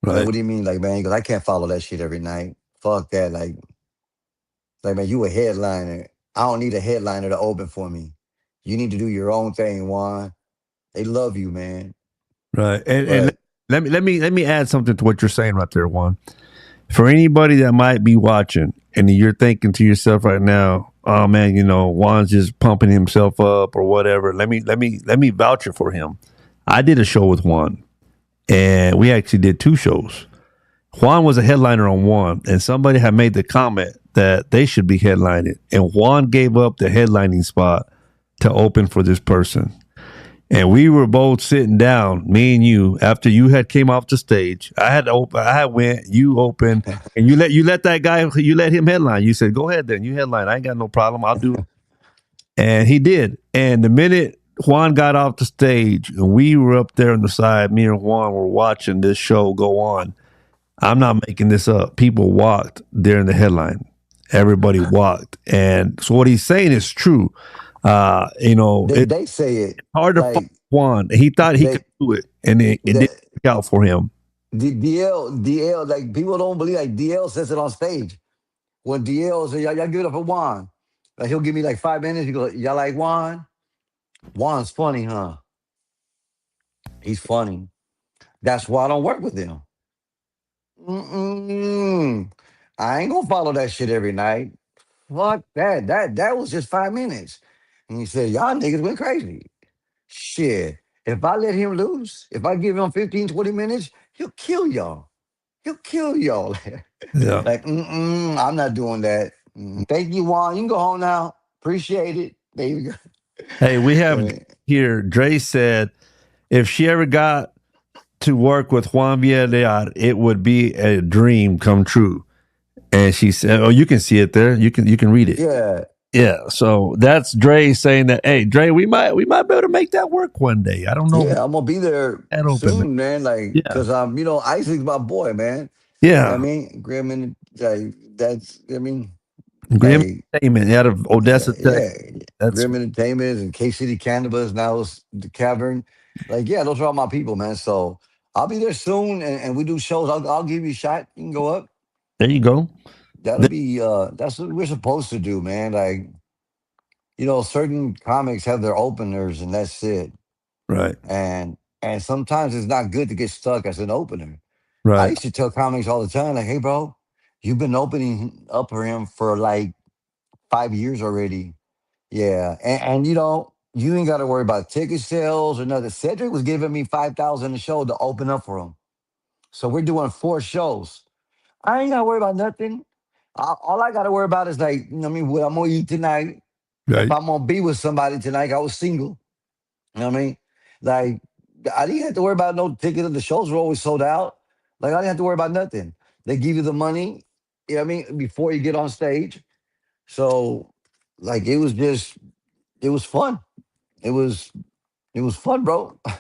I'm like, Right. what do you mean? Like, man, he goes, I can't follow that shit every night. Fuck that. Like, man, you a headliner. I don't need a headliner to open for me. You need to do your own thing, Juan. They love you, man. Right. And But let me add something to what you're saying right there, Juan. For anybody that might be watching and you're thinking to yourself right now, oh man, Juan's just pumping himself up or whatever. Let me vouch for him. I did a show with Juan, and we actually did two shows. Juan was a headliner on one, and somebody had made the comment that they should be headlining, and Juan gave up the headlining spot to open for this person. And we were both sitting down, me and you, after you had came off the stage. I had open, I had went, you open, and you let that guy, you let him headline. You said, go ahead then, you headline. I ain't got no problem. I'll do it. And he did. And the minute Juan got off the stage and we were up there on the side, me and Juan were watching this show go on. I'm not making this up. People walked during the headline. Everybody walked. And so what he's saying is true. It's they say it hard to find like Juan. He thought he they could do it, and it didn't the work out for him. DL, like people don't believe, like DL says it on stage. When DL says, y'all give it up for Juan. Like he'll give me like 5 minutes. He goes, y'all like Juan? Juan's funny, huh? He's funny. That's why I don't work with him. Mm-mm. I ain't gonna follow that shit every night. Fuck that. That was just 5 minutes. And he said, y'all niggas went crazy. Shit. If I let him loose, if I give him 15, 20 minutes, he'll kill y'all. He'll kill y'all. Yeah. Like, I'm not doing that. Thank you, Juan. You can go home now. Appreciate it. There you go. Hey, we have Uh, here. Dre said if she ever got to work with Juan Villarreal, it would be a dream come true. And she said, "Oh, you can see it there. You can read it. yeah, Yeah. So that's Dre saying that. Hey, Dre, we might be able to make that work one day. I don't know if we yeah. I'm gonna be there can open, man. soon, man. Like, Yeah. cause Isaac's my boy, man. You know what I Yeah. mean? Grim and like that's Grim like Entertainment out of yeah, Odessa, Texas. yeah. That's Grim Entertainment and K City Cannabis, now it's the Cavern. Like, yeah, those are all my people, man. So I'll be there soon, and we do shows. I'll give you a shot. You can go up. there you go. That'll Th- be that's what we're supposed to do, man. Like, certain comics have their openers and that's it. right. And sometimes it's not good to get stuck as an opener. I Right. used to tell comics all the time, like, hey bro, you've been opening up for him for like 5 years already. Yeah. And you ain't gotta worry about ticket sales or nothing. Cedric was giving me 5,000 a show to open up for him. So we're doing 4 shows. I ain't gotta worry about nothing. All I gotta worry about is like, what I'm gonna eat tonight. If Right. I'm gonna be with somebody tonight, I was single. You know what I mean? Like, I didn't have to worry about no ticket. The shows were always sold out. Like, I didn't have to worry about nothing. They give you the money, you know what I mean, before you get on stage. So, like, it was fun. It was it was fun, bro. I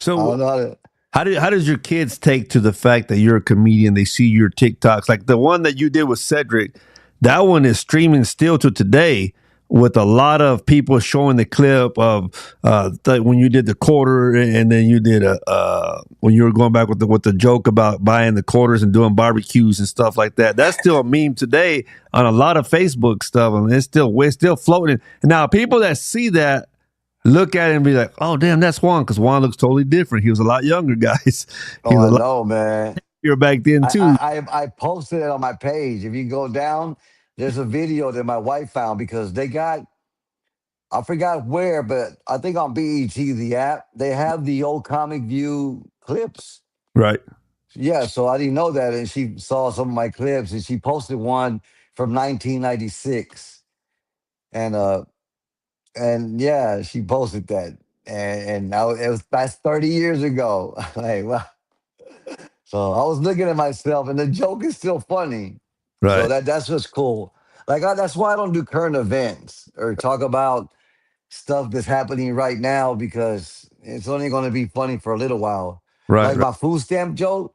So don't know how to. how does your kids take to the fact that you're a comedian? They see your TikToks, like the one that you did with Cedric. That one is streaming still to today. with a lot of people showing the clip of when you did the quarter, and then you did a when you were going back with the joke about buying the quarters and doing barbecues and stuff like that. That's still a meme today on a lot of Facebook stuff, and it's still floating. And now people that see that look at it and be like, "Oh, damn, that's Juan," because Juan looks totally different. He was a lot younger, guys. He Oh, was I a lot know, man. younger back then too. I posted it on my page. If you go down, there's a video that my wife found because they got, I forgot where, but I think on BET, the app, they have the old Comic View clips. Right, Yeah, so I didn't know that. And she saw some of my clips and she posted one from 1996. And yeah, she posted that. And now that's 30 years ago. Like, wow. So I was looking at myself, and the joke is still funny. So right, that's just cool. Like that's why I don't do current events or talk about stuff that's happening right now because it's only going to be funny for a little while. right, Like right, my food stamp joke,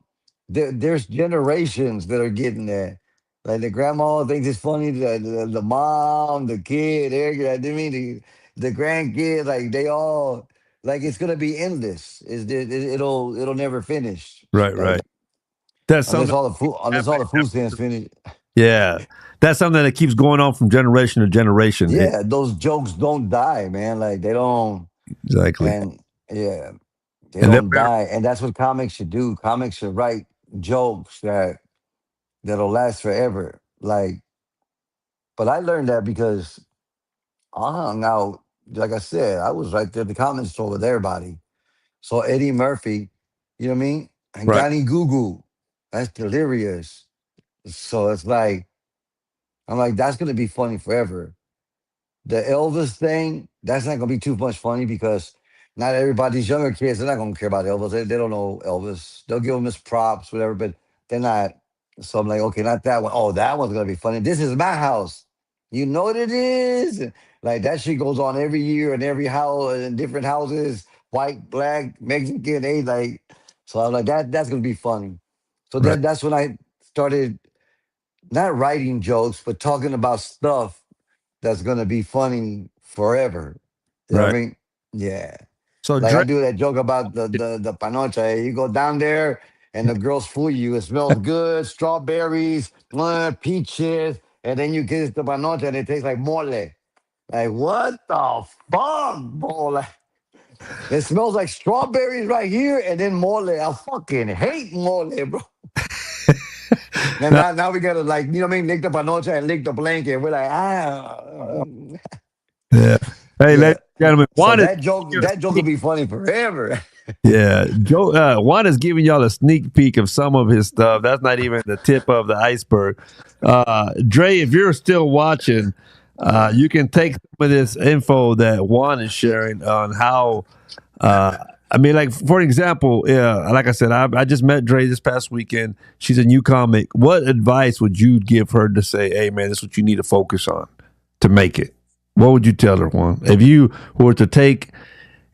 there's generations that are getting there. Like the grandma thinks it's funny, the mom, the kid, I mean the grandkids, like they all like it's gonna be endless. It'll never finish. right, Like right. That's something. unless all the food stamps finish. Yeah, that's something that keeps going on from generation to generation. Yeah, those jokes don't die, man. Like they don't, Exactly, and yeah, they and don't die. And that's what comics should do. Comics should write jokes that'll last forever. Like, but I learned that because I hung out. Like I said, I was right there at the comedy store with everybody. So Eddie Murphy, you know what I mean, and right, Johnny Goo. That's delirious. So it's like I'm like that's gonna be funny forever. The Elvis thing, that's not gonna be too much funny because not everybody's younger kids, they're not gonna care about Elvis. They don't know Elvis. They'll give him his props, whatever, but they're not. So I'm like, okay, not that one. Oh, that one's gonna be funny. This is my house. You know what it is? Like that shit goes on every year in every house in different houses, white, black, Mexican, they like so I'm like that's gonna be funny. So right, then that's when I started not writing jokes, but talking about stuff that's gonna be funny forever. You know what right. I mean? Yeah. So Like I Drake, do that joke about the panocha. You go down there and the girls fool you. It smells good, strawberries, peaches, and then you get the panocha and it tastes like mole. Like what the fuck, bro? Like, it smells like strawberries right here, and then mole. I fucking hate mole, bro. And now, now we gotta like, you know what I mean, lick the panocha and lick the blanket. We're like, yeah. Hey, ladies yeah. and gentlemen, So Juan is that joke will be funny forever. yeah, Joe. Juan is giving y'all a sneak peek of some of his stuff. That's not even the tip of the iceberg. Dre, if you're still watching, you can take some of this info that Juan is sharing on how. Uh, I mean, like for example, like I said, I just met Dre this past weekend. She's a new comic. What advice would you give her to say, "Hey, man, this is what you need to focus on to make it"? What would you tell her, Juan? If you were to take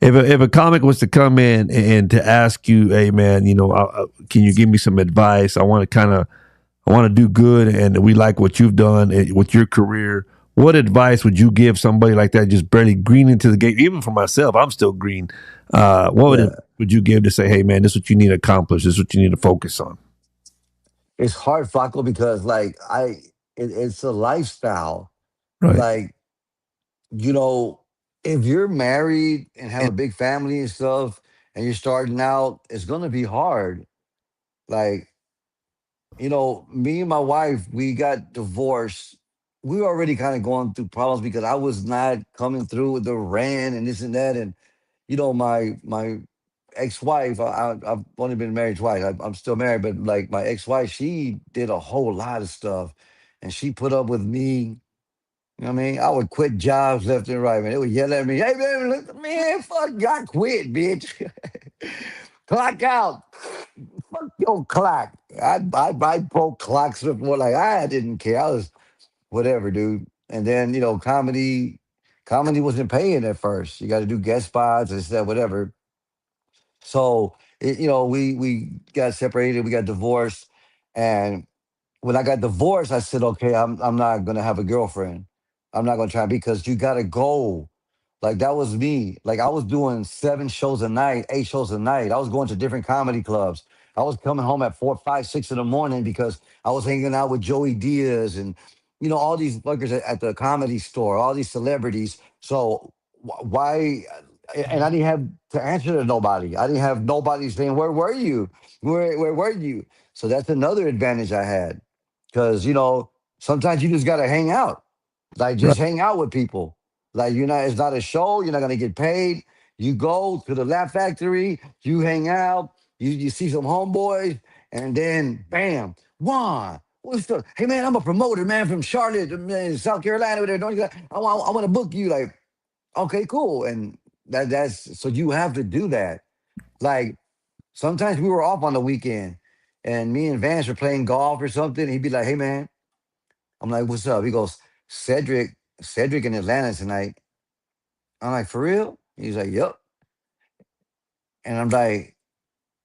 if a comic was to come in and to ask you, hey man, can you give me some advice? I want to do good, and we like what you've done with your career. What advice would you give somebody like that, just barely green into the game? Even for myself, I'm still green. What Yeah. would you give to say, hey man, this is what you need to accomplish. This is what you need to focus on. It's hard, Flaco, because like it's a lifestyle. Right, Like, you know, if you're married and have a big family and stuff and you're starting out, it's gonna be hard. Like, me and my wife, we got divorced. We were already kind of going through problems because I was not coming through with the rent and this and that. And my ex-wife, I've only been married twice. I'm still married, but like my ex-wife, she did a whole lot of stuff, and she put up with me. You know what I mean? I would quit jobs left and right, man. They would yell at me, "Hey man, man, fuck, I quit, bitch. Clock out. Fuck your clock." I broke clocks before, like I didn't care. I was whatever, dude. And then comedy wasn't paying at first. You got to do guest spots and stuff, whatever. So we got separated, we got divorced, and when I got divorced, I said, okay, I'm not gonna have a girlfriend. I'm not gonna try because you gotta go. Like that was me. Like I was doing 7 shows a night, 8 shows a night. I was going to different comedy clubs. I was coming home at 4, 5, 6 in the morning because I was hanging out with Joey Diaz and all these fuckers at the comedy store, all these celebrities. So why? And I didn't have to answer to nobody. I didn't have nobody saying, "Where were you? Where were you?" So that's another advantage I had because sometimes you just gotta hang out, like Right. just hang out with people. Like it's not a show. You're not gonna get paid. You go to the Laugh Factory. You hang out. You see some homeboys, and then bam, Juan. What's the? Hey man, I'm a promoter, man, from Charlotte, man, South Carolina. Over there, don't you? I want to book you. Like, okay, cool. And that's so you have to do that. Like sometimes we were off on the weekend, and me and Vance were playing golf or something. He'd be like, "Hey man," I'm like, "What's up?" He goes, Cedric in Atlanta tonight." I'm like, "For real?" He's like, "Yep." And I'm like,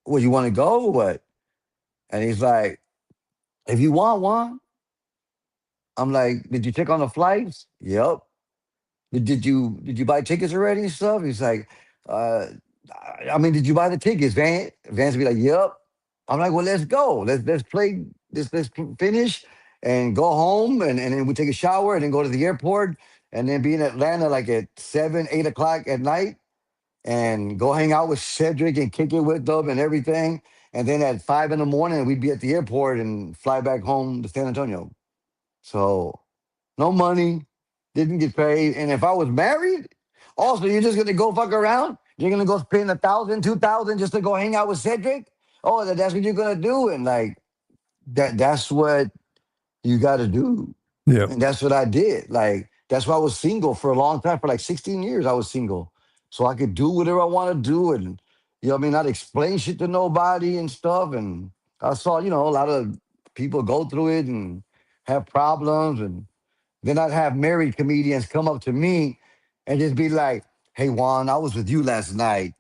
"Well, you want to go or what?" And he's like, "If you want one." I'm like, "Did you check on the flights?" "Yep." Did you buy tickets already and stuff?" He's like, uh, I mean, "Did you buy the tickets, Van?" Vance be like, "Yep." I'm like, "Well, let's go. Let's play. Let's finish and go home, and then we take a shower and then go to the airport and then be in Atlanta like at 7, 8 o'clock at night and go hang out with Cedric and kick it with them and everything. And then at 5 in the morning, we'd be at the airport and fly back home to San Antonio." So no money, didn't get paid. And if I was married, also, you're just gonna go fuck around? You're gonna go spend 1,000, 2,000 just to go hang out with Cedric? Oh, that's what you're gonna do. And like that's what you gotta do. Yeah. And that's what I did. Like, that's why I was single for a long time. For like 16 years, I was single. So I could do whatever I want to do. And, what I mean? Not explain shit to nobody and stuff. And I saw, a lot of people go through it and have problems. And then I'd have married comedians come up to me and just be like, "Hey, Juan, I was with you last night."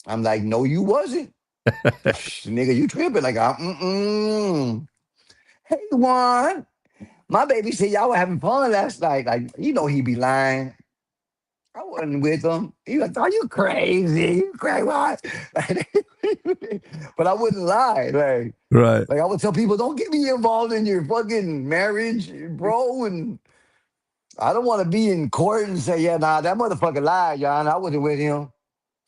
I'm like, "No, you wasn't." Nigga, you tripping. Like, mm-mm. "Hey, Juan, my baby said y'all were having fun last night." Like, he be lying. I wasn't with him. He like, "Are you crazy? You crazy what?" But I wouldn't lie. Right. Like I would tell people, "Don't get me involved in your fucking marriage, bro." And I don't want to be in court and say, "Yeah, nah, that motherfucker lied, John. I wasn't with him."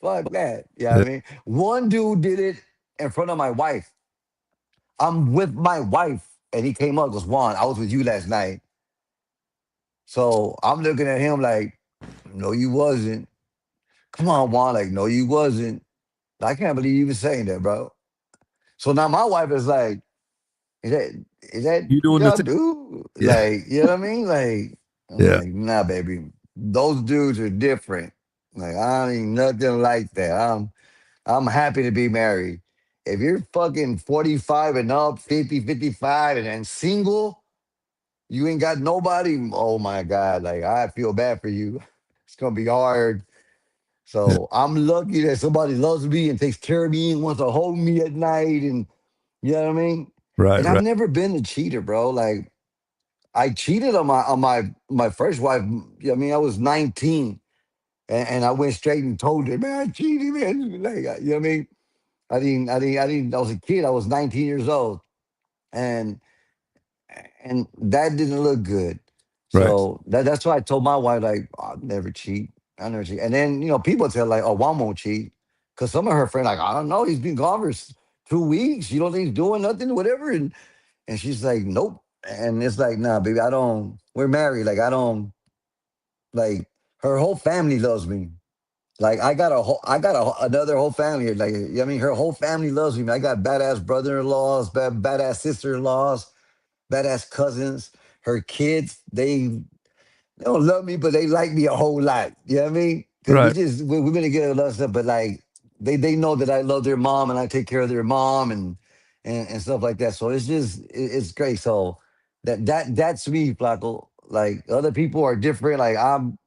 Fuck that. Yeah, Yeah. I mean, one dude did it in front of my wife. I'm with my wife, and he came up, goes, "Juan, I was with you last night." So I'm looking at him like, "No, you wasn't. Come on, Juan." Like, "No, you wasn't." I can't believe you even saying that, bro. So now my wife is like, "Is that You doing the your same? dude?" Yeah. Like, you know what I mean? Like, I'm Yeah. like, "Nah, baby. Those dudes are different. Like, I ain't nothing like that. I'm happy to be married. If you're fucking 45 and up, 50, 55, and single, you ain't got nobody. Oh my God. Like, I feel bad for you. It's gonna be hard. Yeah. So I'm lucky that somebody loves me and takes care of me and wants to hold me at night. And you know what I mean? Right. And I've Right. never been a cheater, bro. Like I cheated on my first wife. I mean, I was 19 and I went straight and told her, "Man, I cheated, man." Like, you know what I mean? I was a kid. I was 19 years old. And that didn't look good. Right. So that's why I told my wife, like, "I'll never cheat. I never cheat." And then, people tell like, "Oh, Juan won't cheat." Because some of her friends, like, "I don't know, he's been gone for 2 weeks. You don't think he's doing nothing, whatever." And she's like, "Nope." And it's like, "Nah, baby, I don't, we're married. Like, I don't, like, her whole family loves me. Like, another whole family. Like, I mean, her whole family loves me. I got badass brother-in-laws, badass sister-in-laws, badass cousins. Her kids, they don't love me, but they like me a whole lot. You know what I mean? Because Right. we've been together a lot of stuff, but like they know that I love their mom and I take care of their mom and stuff like that. So it's great. So that's me, Flaco. Like other people are different. Like I'm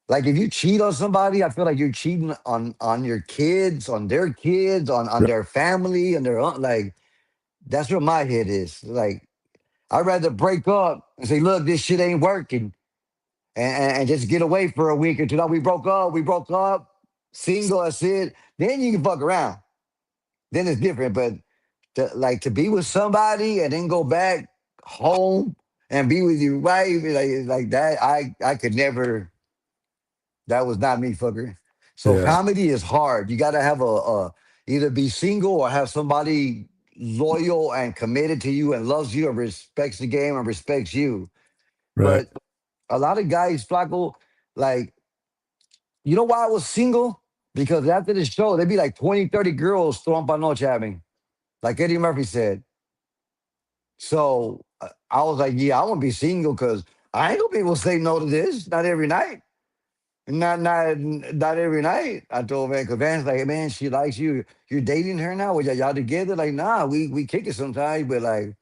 like if you cheat on somebody, I feel like you're cheating on your kids, on their kids, on Right. their family, and their like that's where my head is. Like I'd rather break up and say, "Look, this shit ain't working." and just get away for a week or two. Now we broke up. We broke up. Single. That's it. Then you can fuck around. Then it's different. But like to be with somebody and then go back home and be with your wife like that, I could never. That was not me, fucker. So Yeah. comedy is hard. You got to have a either be single or have somebody loyal and committed to you and loves you and respects the game and respects you. Right. But a lot of guys, Flaco, like, you know why I was single? Because after the show, there'd be like 20, 30 girls throwing panoche at me, like Eddie Murphy said. So I was like, yeah, I want to be single because I ain't gonna be able to say no to this. Not every night. Not every night. I told Van, because Van's like, hey, man, she likes you. You're dating her now? Well, y'all together? Like, nah, we kick it sometimes, but like,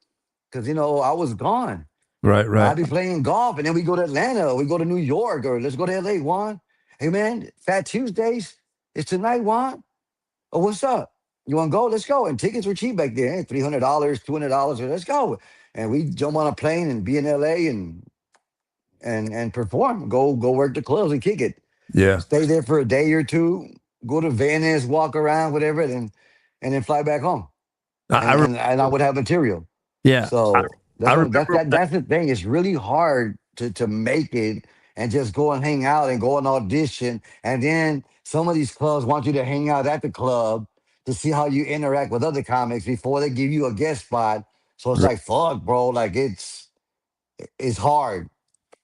because, I was gone. Right. I'd Right. be playing golf, and then we go to Atlanta, we go to New York, or let's go to LA, Juan. Hey, man, Fat Tuesdays. It's tonight, Juan. Oh, what's up? You want to go? Let's go. And tickets were cheap back then, $300, $200. Let's go. And we jump on a plane and be in LA and perform. Go work the clubs and kick it. Yeah. Stay there for a day or two. Go to Venice, walk around, whatever, and then fly back home. I And I would have material. yeah. So I that's remember. that's the thing. It's really hard to make it and just go and hang out and go and audition. And then some of these clubs want you to hang out at the club to see how you interact with other comics before they give you a guest spot. So it's Right. like, fuck, bro. Like it's hard.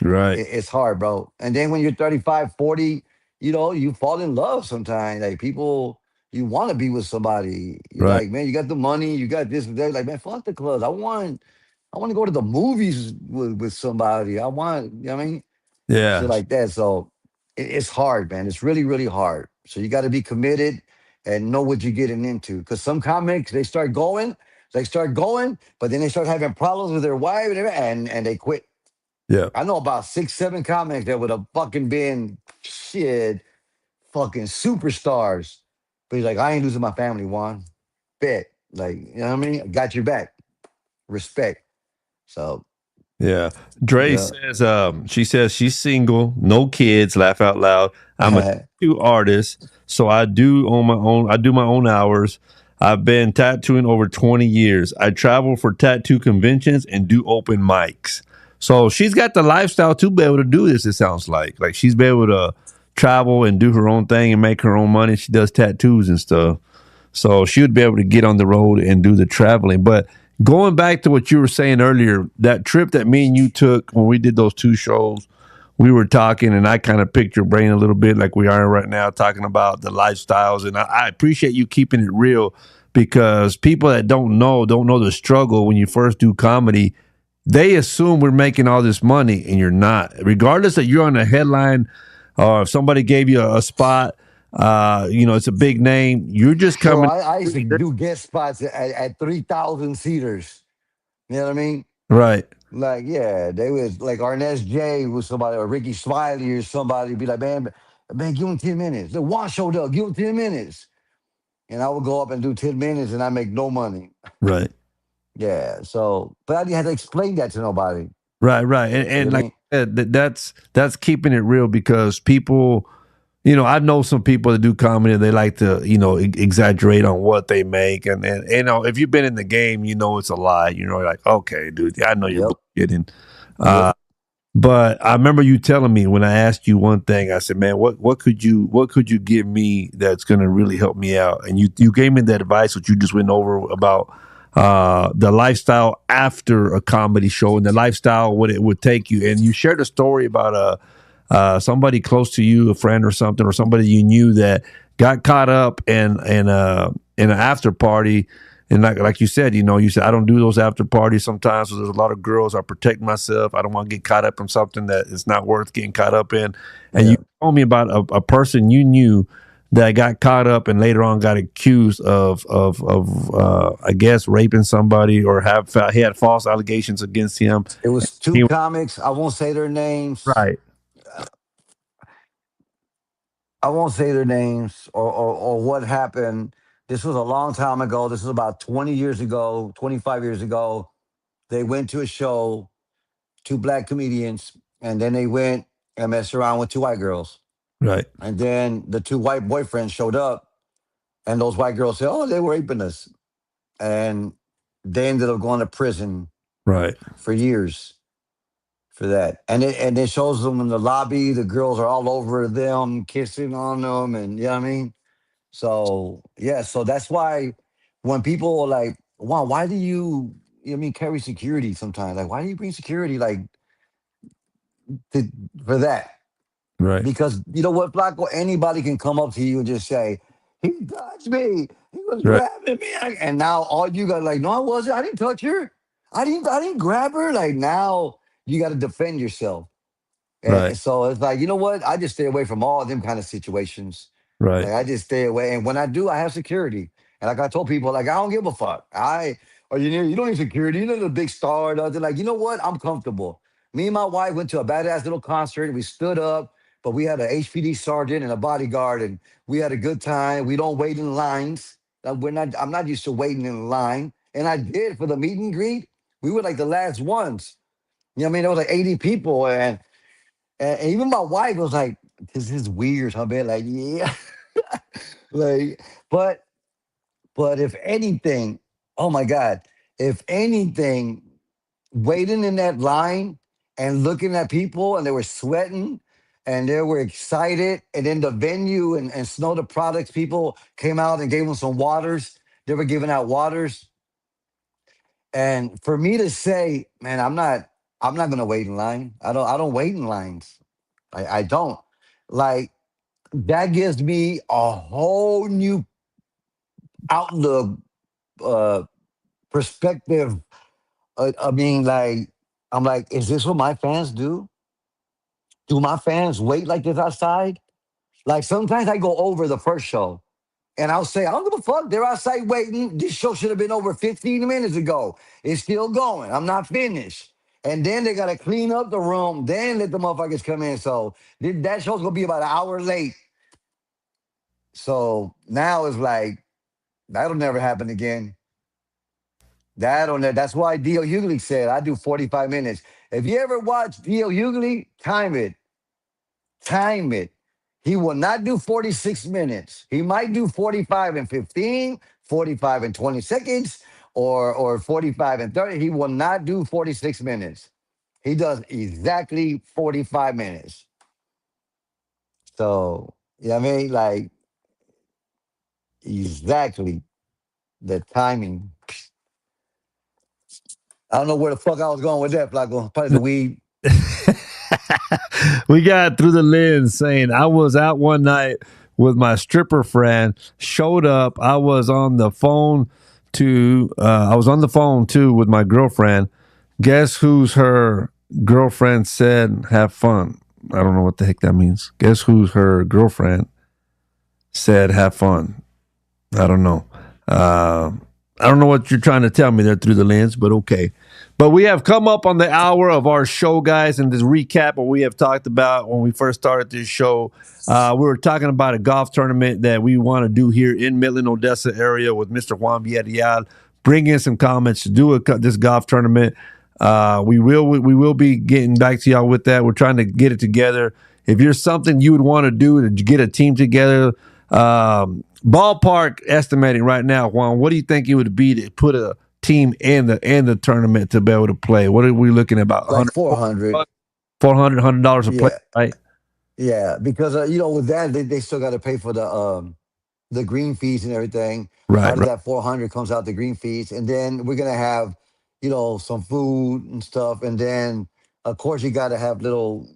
Right. It's hard, bro. And then when you're 35, 40, you fall in love sometimes. Like people, you want to be with somebody. You're Right. like, man, you got the money, you got this, and that. Like, man, fuck the clubs. I want to go to the movies with somebody. I want, what I mean? Shit Yeah. like that. So it's hard, man. It's really, really hard. So you got to be committed and know what you're getting into. Because some comics, they start going, but then they start having problems with their wife and they quit. Yeah. I know about 6, 7 comics that would have fucking been shit, fucking superstars. But he's like, I ain't losing my family, Juan. Bet. Like, you know what I mean? I got your back. Respect. So, Yeah. Dre yeah. says, she says she's single, no kids, laugh out loud. I'm a tattoo artist, so I do my own hours. I've been tattooing over 20 years. I travel for tattoo conventions and do open mics. So she's got the lifestyle to be able to do this, it sounds like. Like she's be able to travel and do her own thing and make her own money. She does tattoos and stuff. So she would be able to get on the road and do the traveling. But going back to what you were saying earlier, that trip that me and you took when we did those two shows, we were talking and I kind of picked your brain a little bit like we are right now, talking about the lifestyles. And I appreciate you keeping it real because people that don't know the struggle when you first do comedy. They assume we're making all this money and you're not. Regardless that you're on a headline or if somebody gave you a spot, it's a big name. You're just Bro, coming. I used to do guest spots at 3,000 seaters. You know what I mean? Right. Like, yeah, they was like Arnez J was somebody, or Ricky Smiley or somebody be like, man, give him 10 minutes. The one showed up, give him 10 minutes. And I would go up and do 10 minutes and I make no money. Right. Yeah. So, but I didn't have to explain that to nobody. Right. You And know what I like mean? I said, that's keeping it real because people, I know some people that do comedy, they like to, exaggerate on what they make. And if you've been in the game, it's a lie. Like, okay, dude, yeah, I know you're Yep. bullshitting. Yep. But I remember you telling me when I asked you one thing, I said, "Man, what could you give me that's going to really help me out?" And you gave me that advice, which you just went over about the lifestyle after a comedy show and the lifestyle what it would take you. And you shared a story about somebody close to you, a friend or something, or somebody you knew that got caught up in an after party. And like you said, you said I don't do those after parties sometimes. So there's a lot of girls. I protect myself. I don't want to get caught up in something that is not worth getting caught up in. And you Yeah. told me about a person you knew that got caught up and later on got accused of I guess raping somebody or he had false allegations against him. It was two He, comics. I won't say their names. right, I won't say their names or what happened. This was a long time ago. This was about 20 years ago, 25 years ago. They went to a show, two black comedians, and then they went and messed around with two white girls. Right. And then the two white boyfriends showed up, and those white girls said, "Oh, they were raping us," and they ended up going to prison Right. for years for that. And it shows them in the lobby. The girls are all over them, kissing on them, and you know what I mean. So yeah, so that's why when people are like, "Wow, why do you know what I mean carry security sometimes? Like, why do you bring security like to, for that?" Right. Because you know what, Flaco, anybody can come up to you and just say, "He touched me. He was Right. grabbing me," and now all you got like, "No, I wasn't. I didn't touch her. I didn't grab her." Like now you got to defend yourself. Right. And so it's like, you know what? I just stay away from all them kind of situations. Right. Like I just stay away. And when I do, I have security. And like I told people, like I don't give a fuck. You don't need security. You're not a big star or nothing. Like, you know what? I'm comfortable. Me and my wife went to a badass little concert and we stood up, but we had an HPD sergeant and a bodyguard and we had a good time. We don't wait in lines. I'm not used to waiting in line. And I did for the meet and greet. We were like the last ones. You know what I mean? There was like 80 people and even my wife was like, "This is weird." Huh, man? Like, yeah, like, but if anything, oh my god, if anything, waiting in that line and looking at people and they were sweating and they were excited, and then the venue and Snow the Products people came out and gave them some waters. They were giving out waters, and for me to say, man, I'm not gonna wait in line. I don't wait in lines. I don't like. That gives me a whole new outlook, uh, perspective. I mean, like, I'm like, is this what my fans do? Do my fans wait like this outside? Like, sometimes I go over the first show and I'll say, I don't give a fuck. They're outside waiting. This show should have been over 15 minutes ago. It's still going. I'm not finished. And then they got to clean up the room, then let the motherfuckers come in. So that show's going to be about an hour late. So now it's like, that'll never happen again. That's why D.L. Hughley said, I do 45 minutes. If you ever watch D.L. Hughley, time it. Time it. He will not do 46 minutes. He might do 45 and 15, 45 and 20 seconds, or 45 and 30. He will not do 46 minutes. He does exactly 45 minutes. So, you know what I mean? Like, exactly the timing. I don't know where the fuck I was going with that, Flaco. Probably the weed. We got through the lens saying I was out one night with my stripper friend, showed up. I was on the phone too with my girlfriend. Guess who's her girlfriend said have fun? I don't know what the heck that means. Guess who's her girlfriend said have fun? I don't know. I don't know what you're trying to tell me there through the lens, but okay. But we have come up on the hour of our show, guys, and this recap what we have talked about when we first started this show. We were talking about a golf tournament that we want to do here in Midland, Odessa area with Mr. Juan Villarreal. Bring in some comments to do this golf tournament. We will be getting back to y'all with that. We're trying to get it together. If you're something you would want to do to get a team together, ballpark estimating right now, Juan, what do you think it would be to put a team in the tournament to be able to play? What are we looking at, about Like 400. $400 a play, Yeah. right? Yeah. Because, with that, they still got to pay for the green fees and everything. Right, Out of right. that 400 comes out the green fees. And then we're going to have, some food and stuff. And then, of course, you got to have little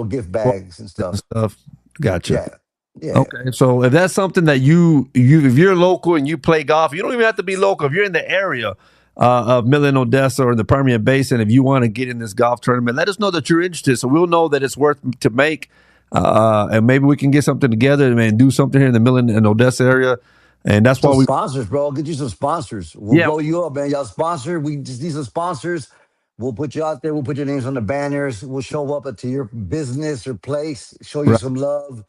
gift bags and stuff. Stuff. Gotcha. Yeah. Yeah. Okay, so if that's something that you if you're local and you play golf, you don't even have to be local. If you're in the area of Midland, Odessa, or the Permian Basin, if you want to get in this golf tournament, let us know that you're interested, so we'll know that it's worth to make, and maybe we can get something together and do something here in the Midland and Odessa area. And that's why Some we sponsors, bro. Get you some sponsors. We'll yeah blow you up, man. Y'all sponsor. We just need some sponsors. We'll put you out there. We'll put your names on the banners. We'll show up to your business or place, show you right. some love,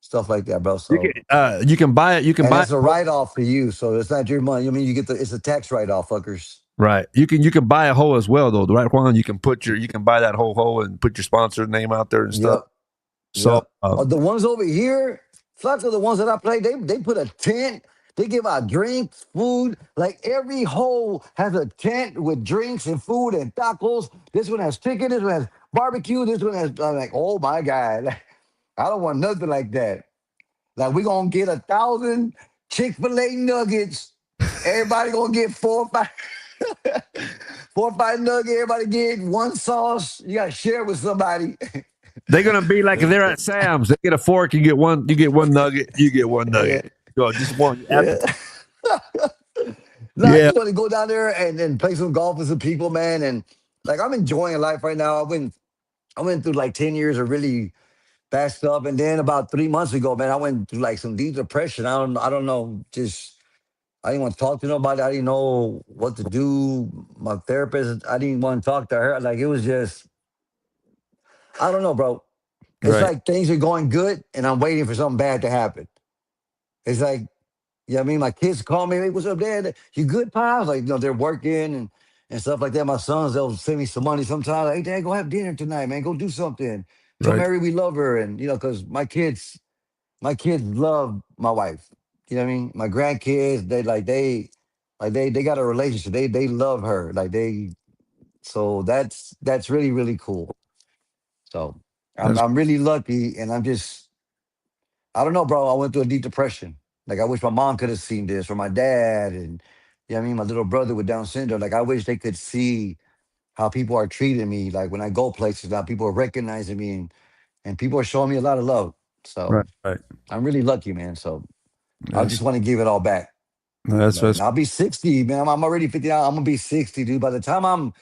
stuff like that, bro. So, You can buy it. You can and buy that's it. a write off for you. So it's not your money. I mean, it's a tax write off, fuckers. Right. You can buy a hole as well though, right, Juan? You can buy that whole hole and put your sponsor name out there and stuff. Yep. So Yep. The ones over here, Flaco, the ones that I play, they put a tent. They give out drinks, food. Like every hole has a tent with drinks and food and tacos. This one has chicken. This one has barbecue. This one has. I'm like, oh my god, I don't want nothing like that. Like we gonna get 1,000 Chick-fil-A nuggets. Everybody gonna get 4 or 5, 4 or 5 nuggets. Everybody get one sauce. You gotta share with somebody. they're gonna be like if they're at Sam's. They get a fork, you get one. You get one nugget. You get one Yeah, nugget. Go, just one yeah. appetite. No, I Yeah. just want to go down there and play some golf with some people, man. And like I'm enjoying life right now. I went through like 10 years of really bad stuff, and then about 3 months ago, man, I went through like some deep depression. I don't know, just I didn't want to talk to nobody. I didn't know what to do. My therapist, I didn't want to talk to her. Like it was just, I don't know, bro. It's Right. like things are going good, and I'm waiting for something bad to happen. It's like, yeah, I mean, my kids call me, hey, what's up, Dad? You good, Pa? I was like, they're working and stuff like that. My sons, they'll send me some money sometimes. Like, hey, Dad, go have dinner tonight, man. Go do something. Tell Right. Mary we love her. And, because my kids love my wife. You know what I mean? My grandkids, they got a relationship. They love her. So that's really, really cool. So I'm That's I'm really lucky, and I don't know, bro. I went through a deep depression. Like I wish my mom could have seen this, or my dad, and I mean, my little brother with Down syndrome. Like I wish they could see how people are treating me. Like when I go places now, people are recognizing me, and people are showing me a lot of love. So right. Right. I'm really lucky, man. So I That's just want to give it all back. that's And I'll be 60, man. I'm already 50 now. I'm gonna be 60, dude. By the time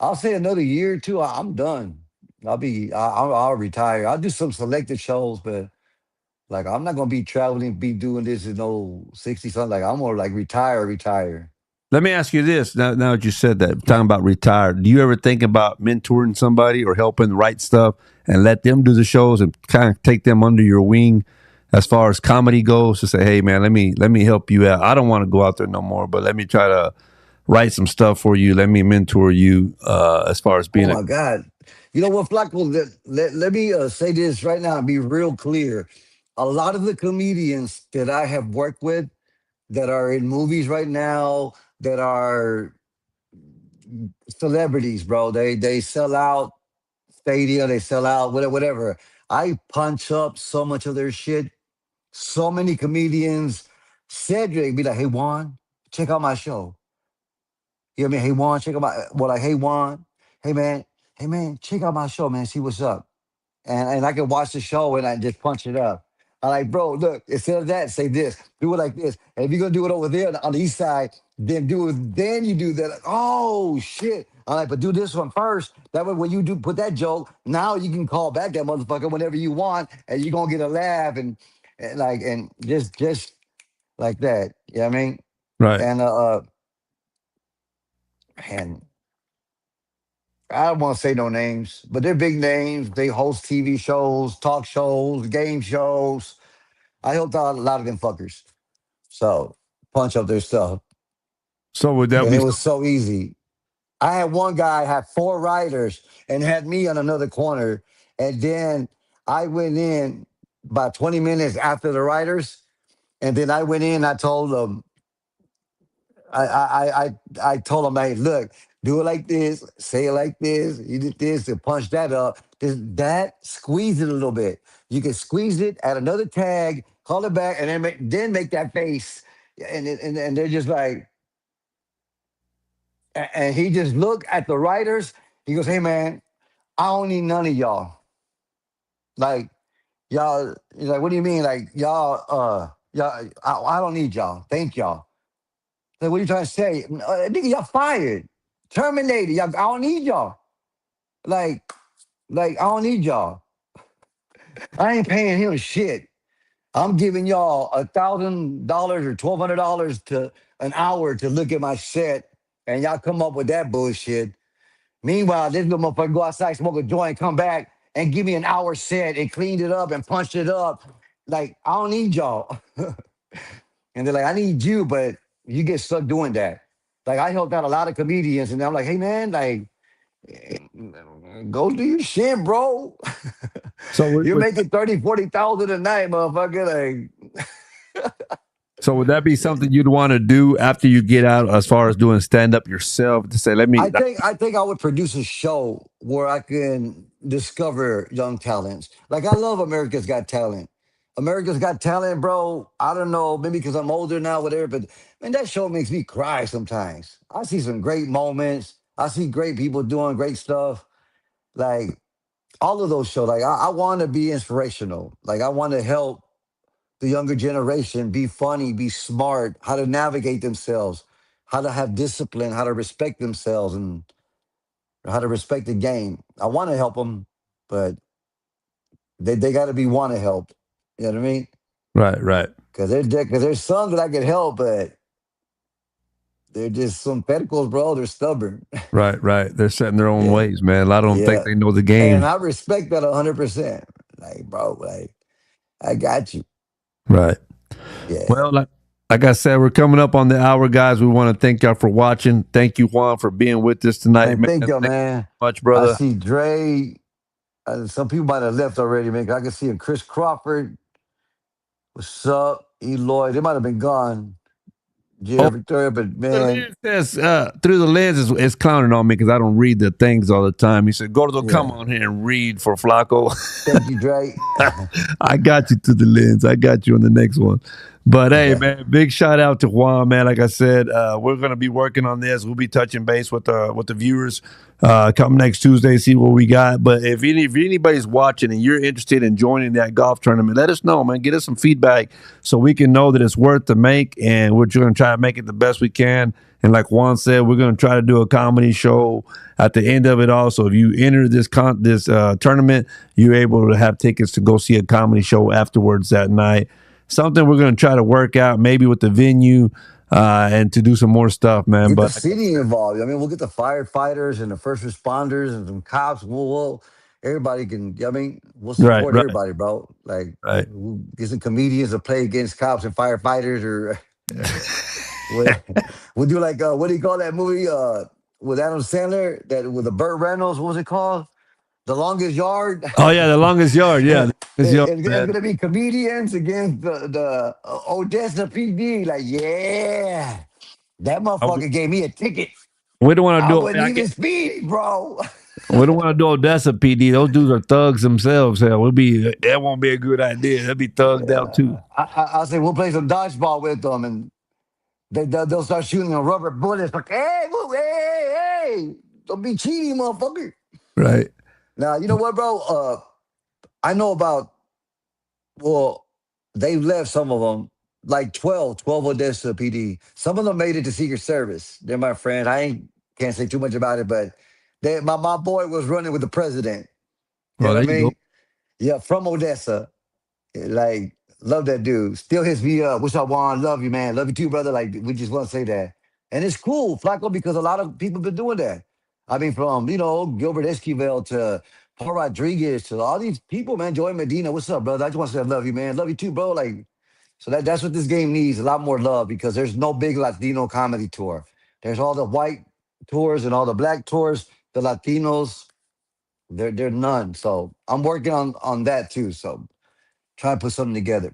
I'll say another year or two, I'm done. I'll retire. I'll do some selected shows, but like I'm not gonna be traveling, be doing this in no 60 something. Like I'm gonna like retire, retire. Let me ask you this. Now that you said that, talking about retired, do you ever think about mentoring somebody or helping write stuff and let them do the shows and kind of take them under your wing as far as comedy goes to say, hey man, let me help you out. I don't want to go out there no more, but let me try to write some stuff for you. Let me mentor you as far as Oh being a my God. You know what, Flaco? Let me say this right now and be real clear. A lot of the comedians that I have worked with that are in movies right now, that are celebrities, bro. They sell out stadia, they sell out whatever. I punch up so much of their shit. So many comedians, Cedric be like, hey Juan, check out my show. You know what I mean? Hey Juan, check out my like, hey Juan, hey man, check out my show, man. See what's up. And I can watch the show and I just punch it up. I'm like, bro, look, instead of that, say this, do it like this. And if you're gonna do it over there on the east side, then do it, then you do that. Like, oh shit. I'm like, but do this one first. That way when you do put that joke, now you can call back that motherfucker whenever you want, and you're gonna get a laugh and just like that. You know what I mean? right. And man, I don't want to say no names, but they're big names. They host TV shows, talk shows, game shows. I helped out a lot of them fuckers. So punch up their stuff. So would that And be it was so easy. I had one guy had 4 writers and had me on another corner. And then I went in about 20 minutes after the writers. And then I went in, I told them, I told him, hey, look, do it like this, say it like this, you did this, and punch that up. Squeeze it a little bit. You can squeeze it, add another tag, call it back, and then make that face. And they're just like, and he just looked at the writers. He goes, hey man, I don't need none of y'all. Like y'all, he's like, what do you mean? Like y'all, I don't need y'all. Thank y'all. Like, what are you trying to say? Nigga, y'all fired. Terminated. Y'all, I don't need y'all. Like, I don't need y'all. I ain't paying him shit. I'm giving y'all $1,000 or $1,200 to an hour to look at my set, and y'all come up with that bullshit. Meanwhile, this little motherfucker go outside, smoke a joint, come back and give me an hour set and cleaned it up and punched it up. Like, I don't need y'all. And they're like, I need you, but you get stuck doing that. Like I helped out a lot of comedians, and I'm like, hey man, like go do your shit, bro. So You're making 30, 40,000 a night, motherfucker. Like so would that be something you'd want to do after you get out, as far as doing stand up yourself? To say, let me. I think I would produce a show where I can discover young talents. Like I love America's Got Talent. America's Got Talent, bro. I don't know, maybe because I'm older now, whatever, but man, that show makes me cry sometimes. I see some great moments. I see great people doing great stuff. Like all of those shows. Like I want to be inspirational. Like I want to help the younger generation be funny, be smart, how to navigate themselves, how to have discipline, how to respect themselves, and how to respect the game. I want to help them, but they got to be want to help. You know what I mean? Right, right, Because there's some that I can help, but they're just some pedicles, bro. They're stubborn. right, right. They're setting their own Yeah, ways, man. A lot of them think yeah. they know the And game. I respect that 100%. Like, bro, like I got you. Right. Yeah. Well, like I said, we're coming up on the hour, guys. We want to thank y'all for watching. Thank you, Juan, for being with us tonight, Man, man. thank you, Thank you man. so much, I brother. see Dre. Some people might have left already, man. 'Cause I can see him. Chris Crawford. What's up? Eloy. They might have been gone. Oh, Jerry Victoria, but the man, lens says, through the lens is clowning on me because I don't read the things all the time. He said, Gordo, come yeah. on here and read for Flaco. Thank you, Dre. I got you to the lens. I got you on the next one. But hey, Okay. man, big shout out to Juan, man. Like I said, we're gonna be working on this. We'll be touching base with the viewers come next Tuesday, see what we got. But if anybody's watching and you're interested in joining that golf tournament, let us know, man. Get us some feedback so we can know that it's worth the make, and we're gonna try to make it the best we can. And like Juan said, we're gonna try to do a comedy show at the end of it all. So if you enter this tournament, you're able to have tickets to go see a comedy show afterwards that night. Something we're going to try to work out, maybe with the venue, and to do some more stuff, man. Get the But city involved. I mean, we'll get the firefighters and the first responders and some cops. Everybody can, I mean, we'll right, support right, everybody, bro. Like, right. we'll get some comedians to play against cops and firefighters or we'll do like, what do you call that movie with Adam Sandler, that with the Burt Reynolds, what was it called? The Longest Yard. Oh yeah, the longest yard. Yeah, the longest yard, It's man. gonna be comedians against the Odessa PD. Like, yeah, that Oh, motherfucker gave me a ticket. we don't want to I do. wasn't even speeding, bro. We don't want to do Odessa PD. Those dudes are thugs themselves. Hell, that won't be a good idea. They'll be thugged out too. I say we'll play some dodgeball with them, and they'll start shooting the rubber bullets. Like, hey, hey, don't be cheating, motherfucker. Right. Now, you know what, bro? I know about. Well, they left some of them, like 12 Odessa PD. Some of them made it to Secret Service. They're my friends. Can't say too much about it, but my boy was running with the president. You Well, know there what I you go. mean? Yeah, from Odessa. Like, love that dude. Still hits me up. What's up, Juan? Love you, man. Love you too, brother. Like, we just want to say that. And it's cool, Flaco, because a lot of people been doing that. I mean, from, Gilbert Esquivel to Paul Rodriguez to all these people, man. Joey Medina. What's up, brother? I just want to say I love you, man. Love you too, bro. Like, so that's what this game needs, a lot more love, because there's no big Latino comedy tour. There's all the white tours and all the black tours. The Latinos, they're none. So I'm working on that too. So try to put something together.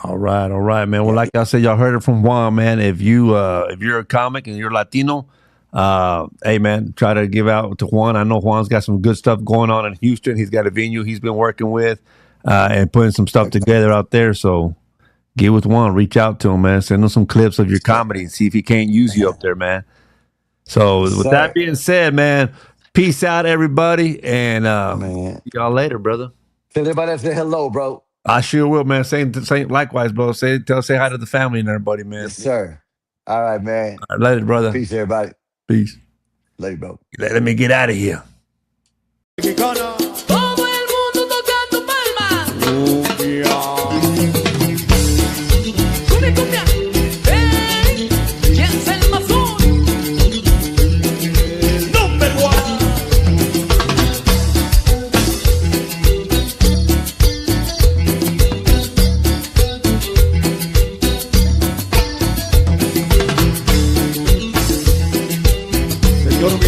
All right, man. Well, Yeah. like I said, y'all heard it from Juan, man. If you're a comic and you're Latino, hey man, try to give out to Juan. I know Juan's got some good stuff going on in Houston. He's got a venue he's been working with, and putting some stuff together out there. So get with Juan, reach out to him, man. Send him some clips of your comedy and see if he can't use you up there, man. So Yes, with that sir. being said, man, peace out, everybody, and Man. see y'all later, brother. Tell everybody I say hello, bro. I sure will, man. Same likewise, bro. Say hi to the family and everybody, man. Yes, sir. All right, man. All right, later, brother. Peace, everybody. Peace. Later, bro. Let me get out of here. Mexicana, Todo el mundo tocando palmas. cumbia. Cumbia, cumbia. Hey, ¿quién es el más duro? Number one.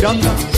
changa.